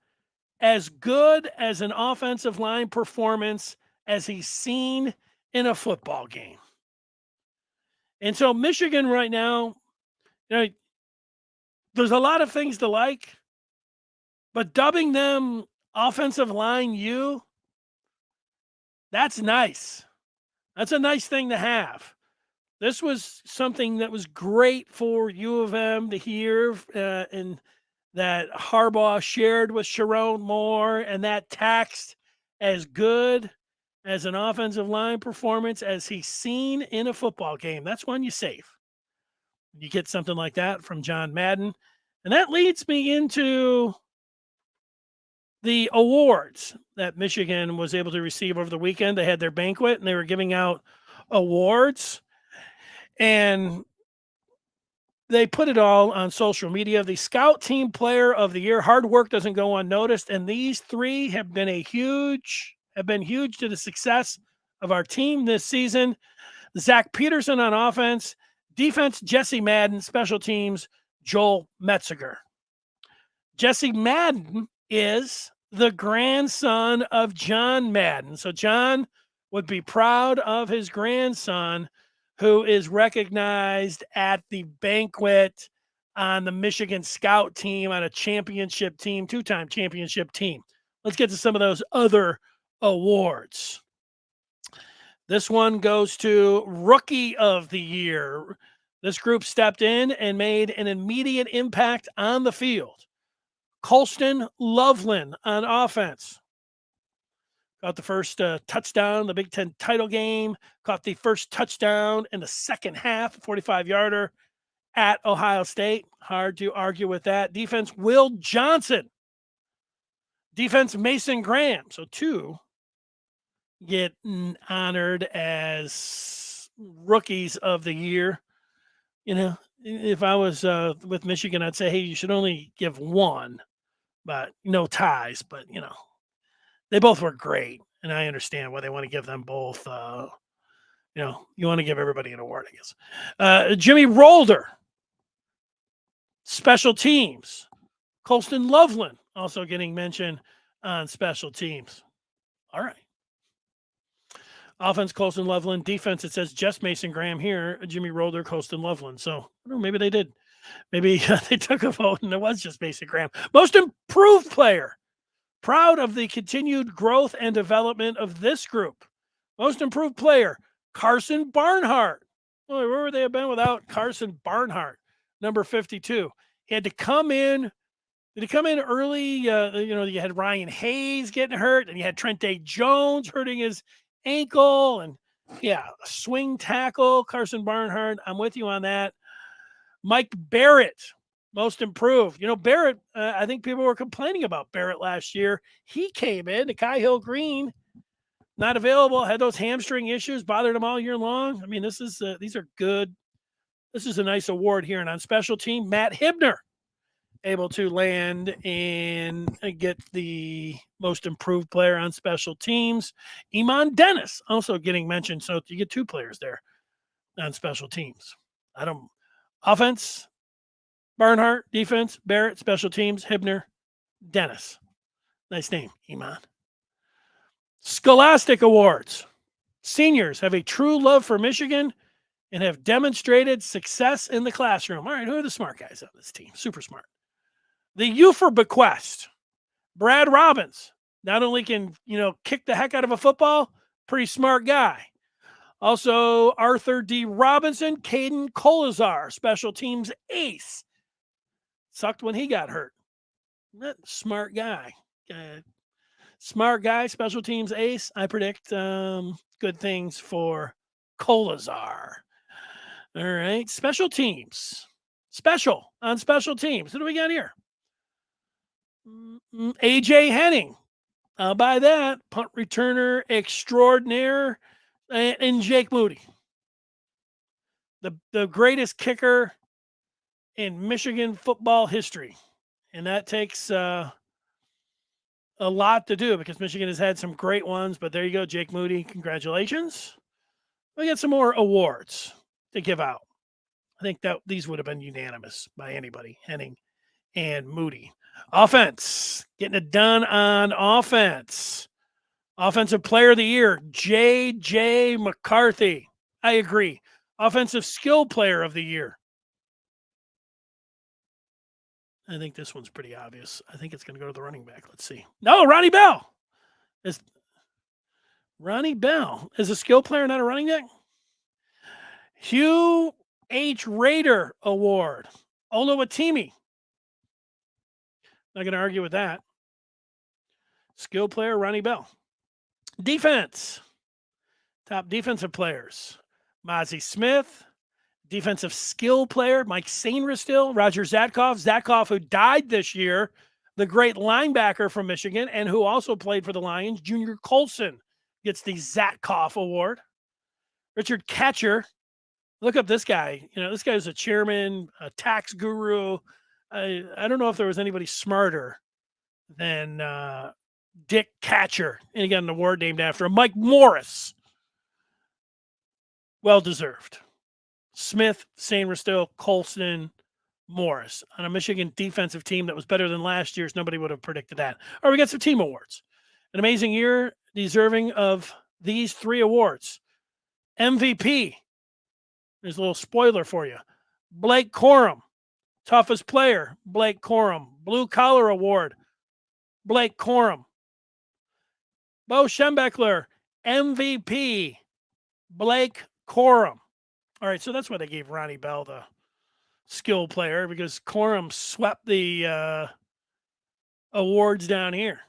S2: as good as an offensive line performance as he's seen in a football game. And so Michigan right now, there's a lot of things to like, but dubbing them offensive line U, that's nice. That's a nice thing to have. This was something that was great for U of M to hear, and that Harbaugh shared with Sharon Moore, and that text as good as an offensive line performance as he's seen in a football game. That's one you save. You get something like that from John Madden. And that leads me into the awards that Michigan was able to receive over the weekend. They had their banquet and they were giving out awards. And they put it all on social media. The Scout Team Player of the Year, hard work doesn't go unnoticed, and these three have been huge to the success of our team this season. Zach Peterson on offense, defense Jesse Madden, special teams Joel Metziger. Jesse Madden is the grandson of John Madden, so John would be proud of his grandson, who is recognized at the banquet on the Michigan Scout team, on a championship team, two-time championship team. Let's get to some of those other awards. This one goes to Rookie of the Year. This group stepped in and made an immediate impact on the field. Colston Loveland on offense. Got the first touchdown in the Big Ten title game. Caught the first touchdown in the second half, 45-yarder at Ohio State. Hard to argue with that. Defense, Will Johnson. Defense, Mason Graham. So two get honored as rookies of the year. You know, if I was with Michigan, I'd say, hey, you should only give one, but no ties. But, you know, they both were great. And I understand why they want to give them both. You know, you want to give everybody an award, I guess. Jimmy Rolder, special teams. Colston Loveland also getting mentioned on special teams. All right. Offense, Colston Loveland. Defense, it says just Mason Graham here. Jimmy Rolder, Colston Loveland. So, I don't know, maybe they did. Maybe they took a vote and it was just Mason Graham. Most improved player. Proud of the continued growth and development of this group. Most improved player, Carson Barnhart. Boy, where would they have been without Carson Barnhart, number 52? He had to come in. Did he come in early? You know, you had Ryan Hayes getting hurt, and you had Trente Jones hurting his ankle, and yeah, swing tackle, Carson Barnhart. I'm with you on that. Mike Barrett, most improved. You know, Barrett, I think people were complaining about Barrett last year. He came in to Kai Hill Green, not available, had those hamstring issues, bothered him all year long. I mean, these are good. This is a nice award here. And on special team, Matt Hibner, able to land and get the most improved player on special teams. Iman Dennis also getting mentioned. So you get two players there on special teams. Offense, Barnhart. Defense, Barrett. Special teams, Hibner, Dennis. Nice name, Iman. Scholastic Awards. Seniors have a true love for Michigan and have demonstrated success in the classroom. All right, who are the smart guys on this team? Super smart. The Ufer Bequest. Brad Robbins. Not only can, you know, kick the heck out of a football, pretty smart guy. Also, Arthur D. Robinson, Caden Colazar, special teams ace. Sucked when he got hurt. Smart guy. Smart guy, special teams ace. I predict good things for Colazar. All right. Special teams. Special on special teams. What do we got here? AJ Henning. I'll buy that. Punt returner extraordinaire. And Jake Moody. The greatest kicker in Michigan football history. And that takes a lot to do because Michigan has had some great ones. But there you go, Jake Moody. Congratulations. We got some more awards to give out. I think that these would have been unanimous by anybody, Henning and Moody. Offense, getting it done on offense. Offensive Player of the Year, J.J. McCarthy. I agree. Offensive Skill Player of the Year. I think this one's pretty obvious. I think it's going to go to the running back. Let's see. No, Ronnie Bell. Ronnie Bell is a skill player, not a running back. Hugh H. Rader Award. Oluwatimi. Not going to argue with that. Skill player, Ronnie Bell. Defense. Top defensive players: Mozzie Smith. Defensive skill player: Mike Sainristil, Roger Zatkoff, who died this year, the great linebacker from Michigan, and who also played for the Lions. Junior Colson gets the Zatkoff Award. Richard Katcher. Look up this guy. This guy is a chairman, a tax guru. I don't know if there was anybody smarter than Dick Katcher. And he got an award named after him. Mike Morris. Well-deserved. Smith, Sainristil, Colson, Morris on a Michigan defensive team that was better than last year's. Nobody would have predicted that. All right, we got some team awards. An amazing year, deserving of these 3 awards. MVP. There's a little spoiler for you. Blake Corum. Toughest player, Blake Corum. Blue Collar Award, Blake Corum. Bo Schembechler, MVP, Blake Corum. All right, so that's why they gave Ronnie Bell the skill player, because Corum swept the awards down here.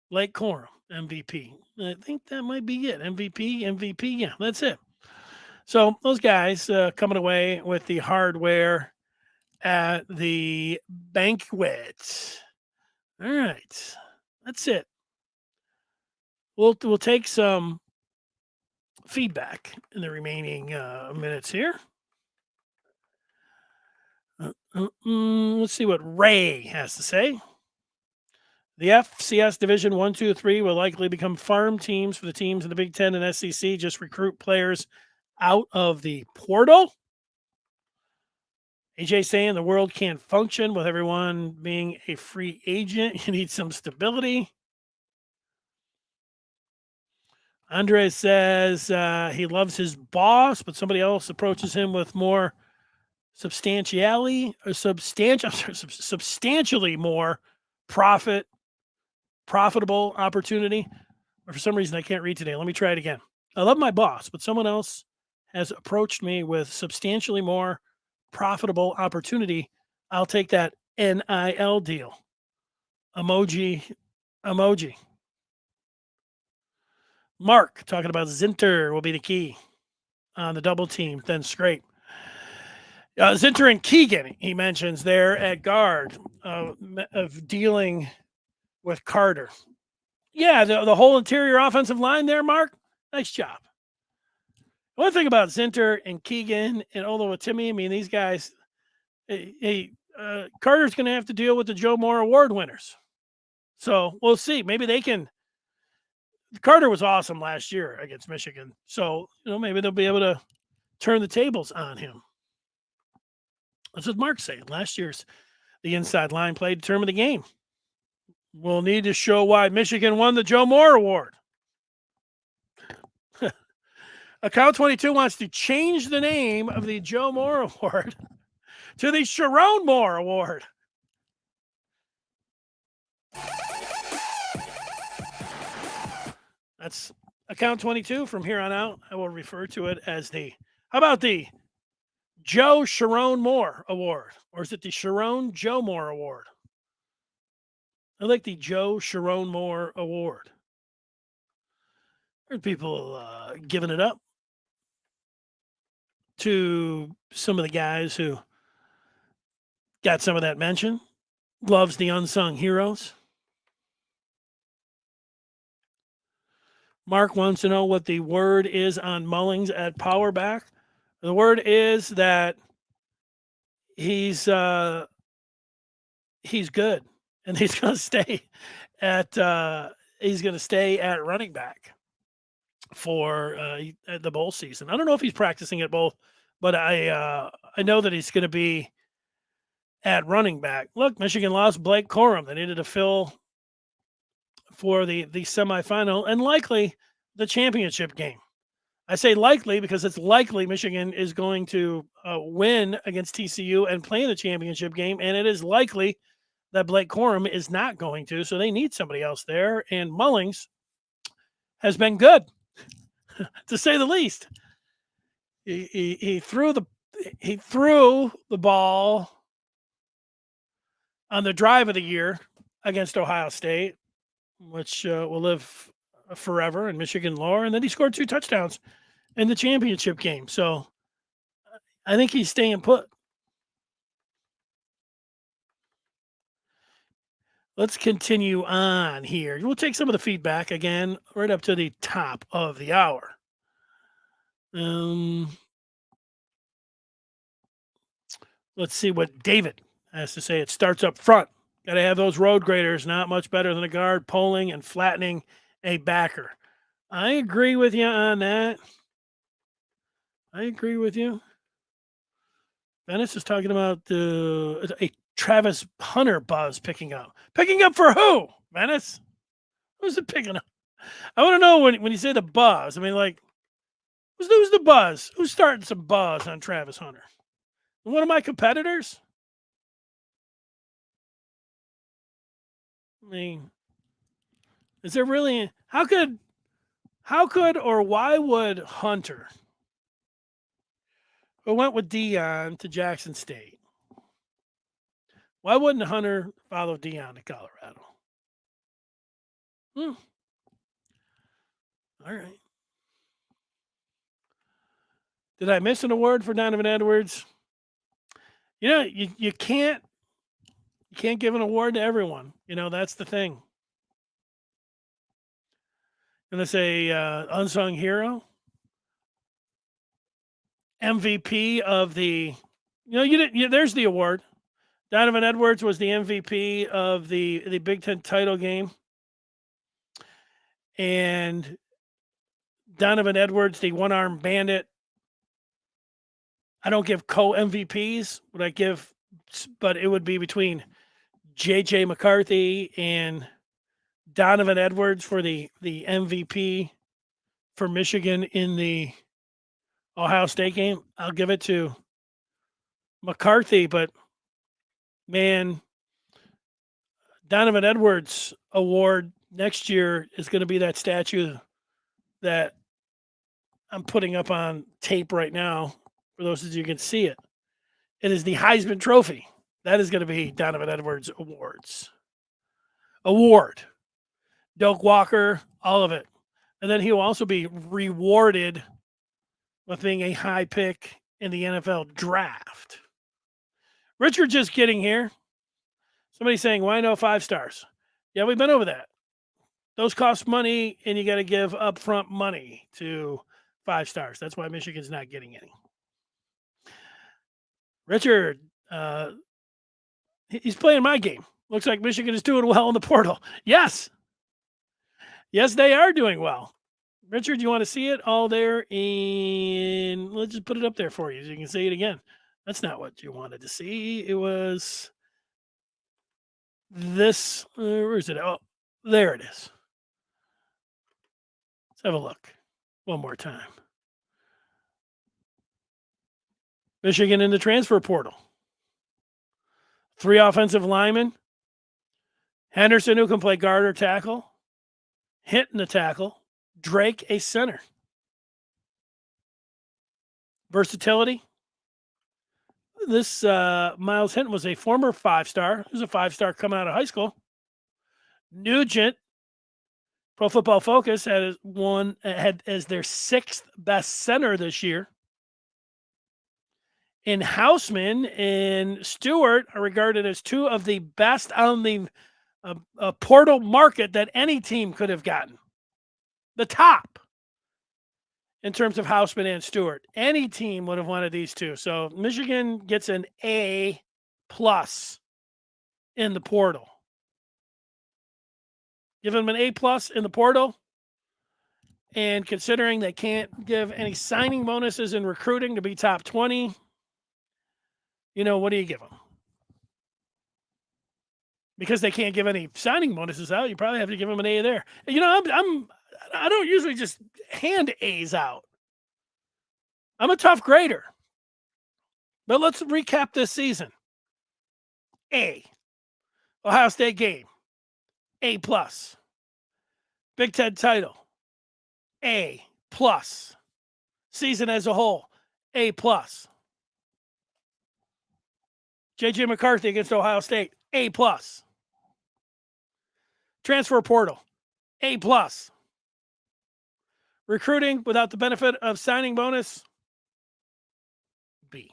S2: Blake Corum, MVP. I think that might be it. MVP. Yeah, that's it. So those guys coming away with the hardware at the banquet. All right, that's it. We'll take some feedback in the remaining minutes here. Let's see what Ray has to say. The FCS Division 1, 2, 3 will likely become farm teams for the teams in the Big Ten and SEC. Just recruit players out of the portal. AJ saying the world can't function with everyone being a free agent. You need some stability. Andre says he loves his boss, but somebody else approaches him with more substantially more profitable opportunity. Or for some reason I can't read today. Let me try it again. I love my boss, but someone else has approached me with substantially more profitable opportunity. I'll take that NIL deal. Emoji. Mark talking about Zinter will be the key on the double team, then scrape. Zinter and Keegan, he mentions there at guard of dealing with Carter. Yeah, the whole interior offensive line there, Mark. Nice job. One thing about Zinter and Keegan and Timmy, I mean, these guys, Carter's going to have to deal with the Joe Moore Award winners. So we'll see. Maybe they can. Carter was awesome last year against Michigan. So, maybe they'll be able to turn the tables on him. That's what Mark's saying. Last year's the inside line play determined the game. We'll need to show why Michigan won the Joe Moore Award. Account 22 wants to change the name of the Joe Moore Award to the Sharon Moore Award. That's account 22. From here on out, I will refer to it as how about the Joe Sharon Moore Award? Or is it the Sharon Joe Moore Award? I like the Joe Sharon Moore Award. Heard people giving it up to some of the guys who got some of that mention. Loves the unsung heroes. Mark wants to know what the word is on Mullings at power back. The word is that he's good, and he's going to stay at running back for the bowl season. I don't know if he's practicing at both, but I know that he's going to be at running back. Look, Michigan lost Blake Corum. They needed to fill for the semifinal and likely the championship game. I say likely because it's likely Michigan is going to win against TCU and play in the championship game, and it is likely that Blake Corum is not going to, so they need somebody else there, and Mullings has been good, to say the least. He threw the ball on the drive of the year against Ohio State, which will live forever in Michigan lore, and then he scored 2 touchdowns in the championship game. So I think he's staying put. Let's continue on here. We'll take some of the feedback again right up to the top of the hour. Let's see what David has to say. It starts up front. Got to have those road graders, not much better than a guard, pulling and flattening a backer. I agree with you on that. I agree with you. Venice is talking about a Travis Hunter buzz picking up. Picking up for who, Venice? Who's it picking up? I want to know when you say the buzz. I mean, like, who's the buzz? Who's starting some buzz on Travis Hunter? One of my competitors? I mean, is there really how could or why would Hunter, who went with Dion to Jackson State, why wouldn't Hunter follow Dion to Colorado? All right. Did I miss an award for Donovan Edwards? You know, you can't give an award to everyone. You know, that's the thing. Gonna say unsung hero, MVP of the. You know, you didn't. There's the award. Donovan Edwards was the MVP of the Big Ten title game, and Donovan Edwards, the one-arm bandit. I don't give co-MVPs. What I give, but it would be between J.J. McCarthy and Donovan Edwards for the MVP for Michigan in the Ohio State game. I'll give it to McCarthy, but man, Donovan Edwards award next year is going to be that statue that I'm putting up on tape right now. For those of you who can see it, it is the Heisman Trophy. That is going to be Donovan Edwards award. Doak Walker, all of it. And then he will also be rewarded with being a high pick in the NFL draft. Richard just getting here. Somebody saying, why no 5 stars? Yeah, we've been over that. Those cost money, and you got to give upfront money to 5 stars. That's why Michigan's not getting any. Richard, he's playing my game. Looks like Michigan is doing well in the portal. Yes. Yes, they are doing well. Richard, you want to see it all there? And let's just put it up there for you so you can see it again. That's not what you wanted to see. It was this. Where is it? Oh, there it is. Let's have a look one more time. Michigan in the transfer portal. 3 offensive linemen. Henderson, who can play guard or tackle. Hinton, the tackle. Drake, a center. Versatility. This Miles Hinton was a former 5-star. He was a 5-star coming out of high school. Nugent, Pro Football Focus, had as their 6th best center this year. And Houseman and Stewart are regarded as 2 of the best on the portal market that any team could have gotten. The top in terms of Houseman and Stewart. Any team would have wanted these 2. So Michigan gets an A+ in the portal. Give them an A+ in the portal. And considering they can't give any signing bonuses in recruiting to be top 20, you know, what do you give them? Because they can't give any signing bonuses out, you probably have to give them an A there. You know, I don't usually just hand A's out. I'm a tough grader. But let's recap this season. A. Ohio State game. A+. Big Ten title. A+. Season as a whole. A+. J.J. McCarthy against Ohio State. A+. Transfer portal. A+. recruiting without the benefit of signing bonus? B.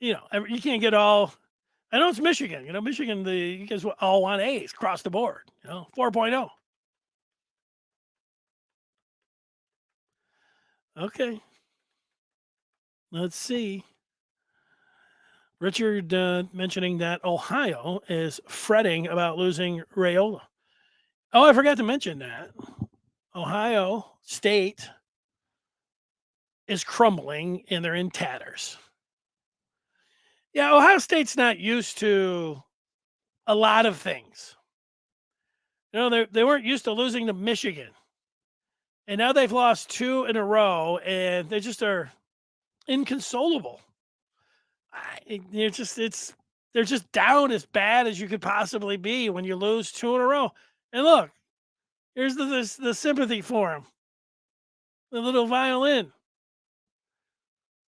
S2: You can't get all. I know it's Michigan. Michigan, you guys all want A's across the board. 4.0. Okay. Let's see. Richard mentioning that Ohio is fretting about losing Raiola. Oh, I forgot to mention that. Ohio State is crumbling and they're in tatters. Yeah, Ohio State's not used to a lot of things. They weren't used to losing to Michigan. And now they've lost 2 in a row and they just are inconsolable. They're just down as bad as you could possibly be when you lose 2 in a row. And look, here's the sympathy for him. The little violin.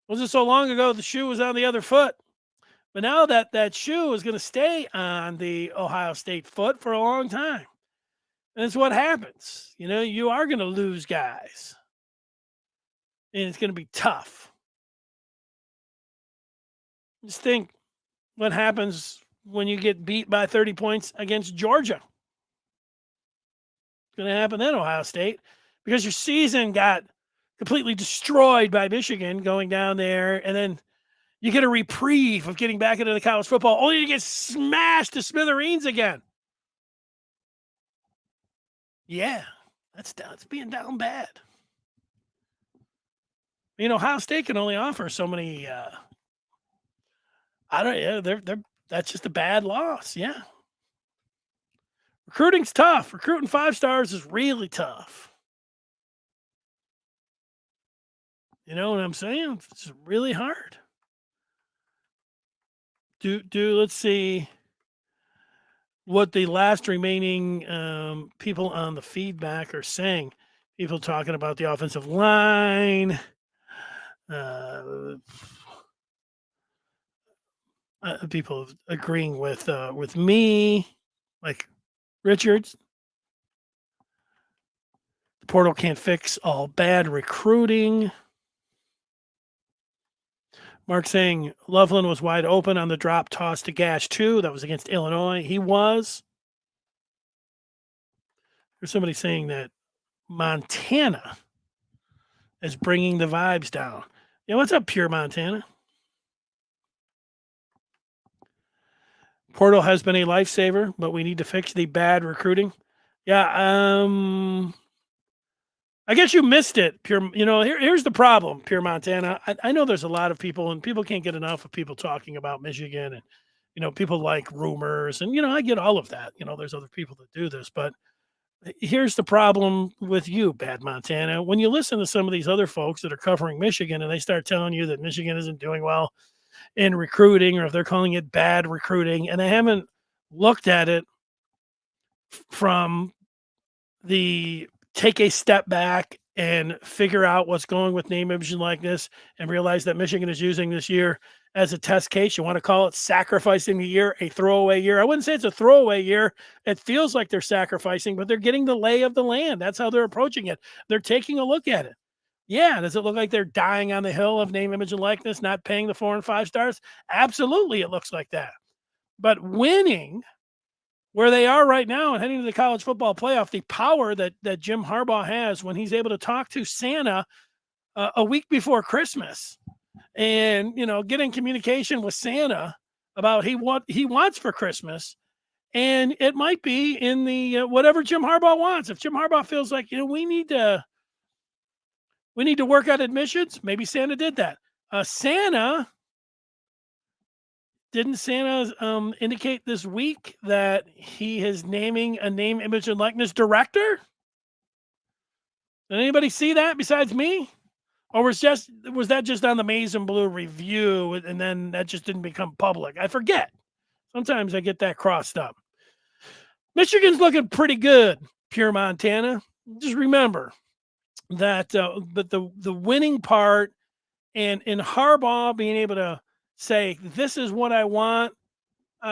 S2: Wasn't so long ago the shoe was on the other foot. But now that shoe is going to stay on the Ohio State foot for a long time. And it's what happens. You are going to lose guys. And it's going to be tough. Just think what happens when you get beat by 30 points against Georgia. It's going to happen then, Ohio State, because your season got completely destroyed by Michigan going down there, and then you get a reprieve of getting back into the college football, only to get smashed to smithereens again. Yeah, that's being down bad. Ohio State can only offer so many. That's just a bad loss. Yeah. Recruiting's tough. Recruiting 5 stars is really tough. You know what I'm saying? It's really hard. Let's see what the last remaining people on the feedback are saying. People talking about the offensive line. People agreeing with me, like Richards. The portal can't fix all bad recruiting. Mark saying Loveland was wide open on the drop toss to Gash 2. That was against Illinois. He was. There's somebody saying that Montana is bringing the vibes down. Yeah, what's up, Pure Montana? Portal has been a lifesaver, but we need to fix the bad recruiting. Yeah, I guess you missed it, Pure. Here's the problem, Pure Montana. I know there's a lot of people, and people can't get enough of people talking about Michigan, and people like rumors, and I get all of that. There's other people that do this, but here's the problem with you, Bad Montana. When you listen to some of these other folks that are covering Michigan, and they start telling you that Michigan isn't doing well in recruiting, or if they're calling it bad recruiting, and they haven't looked at it from the take a step back and figure out what's going with name, image, and likeness, and realize that Michigan is using this year as a test case. You want to call it sacrificing the year, a throwaway year. I wouldn't say it's a throwaway year. It feels like they're sacrificing, but they're getting the lay of the land. That's how they're approaching it. They're taking a look at it. Yeah. Does it look like they're dying on the hill of name, image, and likeness, not paying the 4 and 5 stars? Absolutely. It looks like that. But winning where they are right now and heading to the college football playoff, the power that Jim Harbaugh has when he's able to talk to Santa a week before Christmas and, get in communication with Santa about what he wants for Christmas. And it might be in the whatever Jim Harbaugh wants. If Jim Harbaugh feels like, we need to work out admissions, maybe Santa did that. Didn't Santa indicate this week that he is naming a name, image, and likeness director? Did anybody see that besides me? Or was that just on the Maize and Blue review and then that just didn't become public? I forget. Sometimes I get that crossed up. Michigan's looking pretty good, Pure Montana. Just remember that but the winning part and in Harbaugh being able to say, this is what I want,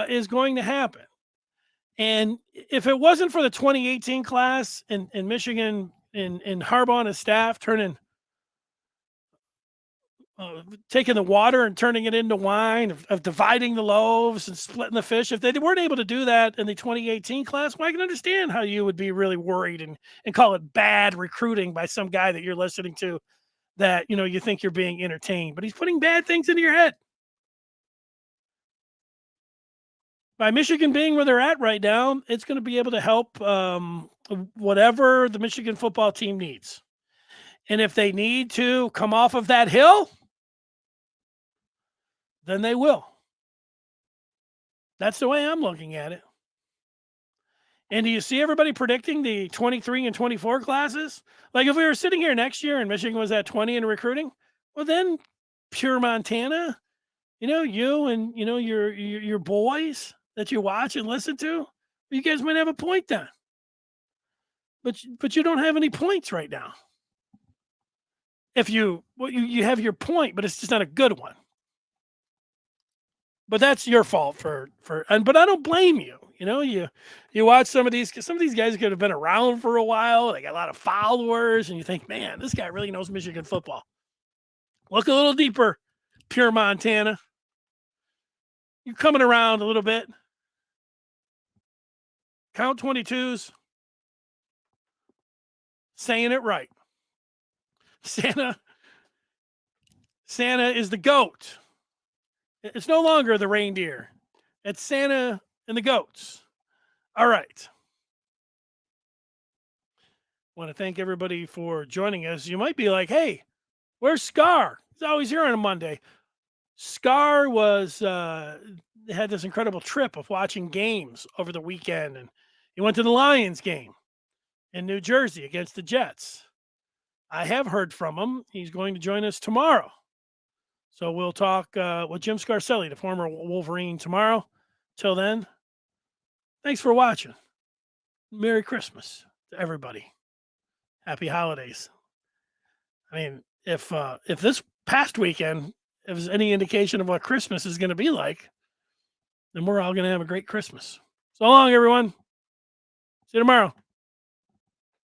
S2: is going to happen. And if it wasn't for the 2018 class in Michigan and Harbaugh and his staff taking the water and turning it into wine, of dividing the loaves and splitting the fish, if they weren't able to do that in the 2018 class, well, I can understand how you would be really worried and call it bad recruiting by some guy that you're listening to that, you think you're being entertained, but he's putting bad things into your head. By Michigan being where they're at right now, it's going to be able to help whatever the Michigan football team needs. And if they need to come off of that hill, then they will. That's the way I'm looking at it. And do you see everybody predicting the 23 and 24 classes? Like if we were sitting here next year and Michigan was at 20 in recruiting, well then pure Montana, you and your boys that you watch and listen to, you guys might have a point then. But you don't have any points right now. If you have your point, but it's just not a good one. But that's your fault but I don't blame you. You watch some of these guys could have been around for a while. They got a lot of followers, and you think, man, this guy really knows Michigan football. Look a little deeper, pure Montana. You're coming around a little bit. Count 22s. Saying it right. Santa is the goat. It's no longer the reindeer. It's Santa and the goats. All right. Want to thank everybody for joining us. You might be like, hey, where's Scar? He's always here on a Monday. Scar had this incredible trip of watching games over the weekend, and he went to the Lions game in New Jersey against the Jets. I have heard from him. He's going to join us tomorrow. So we'll talk with Jim Scarcelli, the former Wolverine, tomorrow. Till then, thanks for watching. Merry Christmas to everybody. Happy holidays. I mean, if this past weekend is any indication of what Christmas is going to be like, then we're all going to have a great Christmas. So long, everyone. See you tomorrow.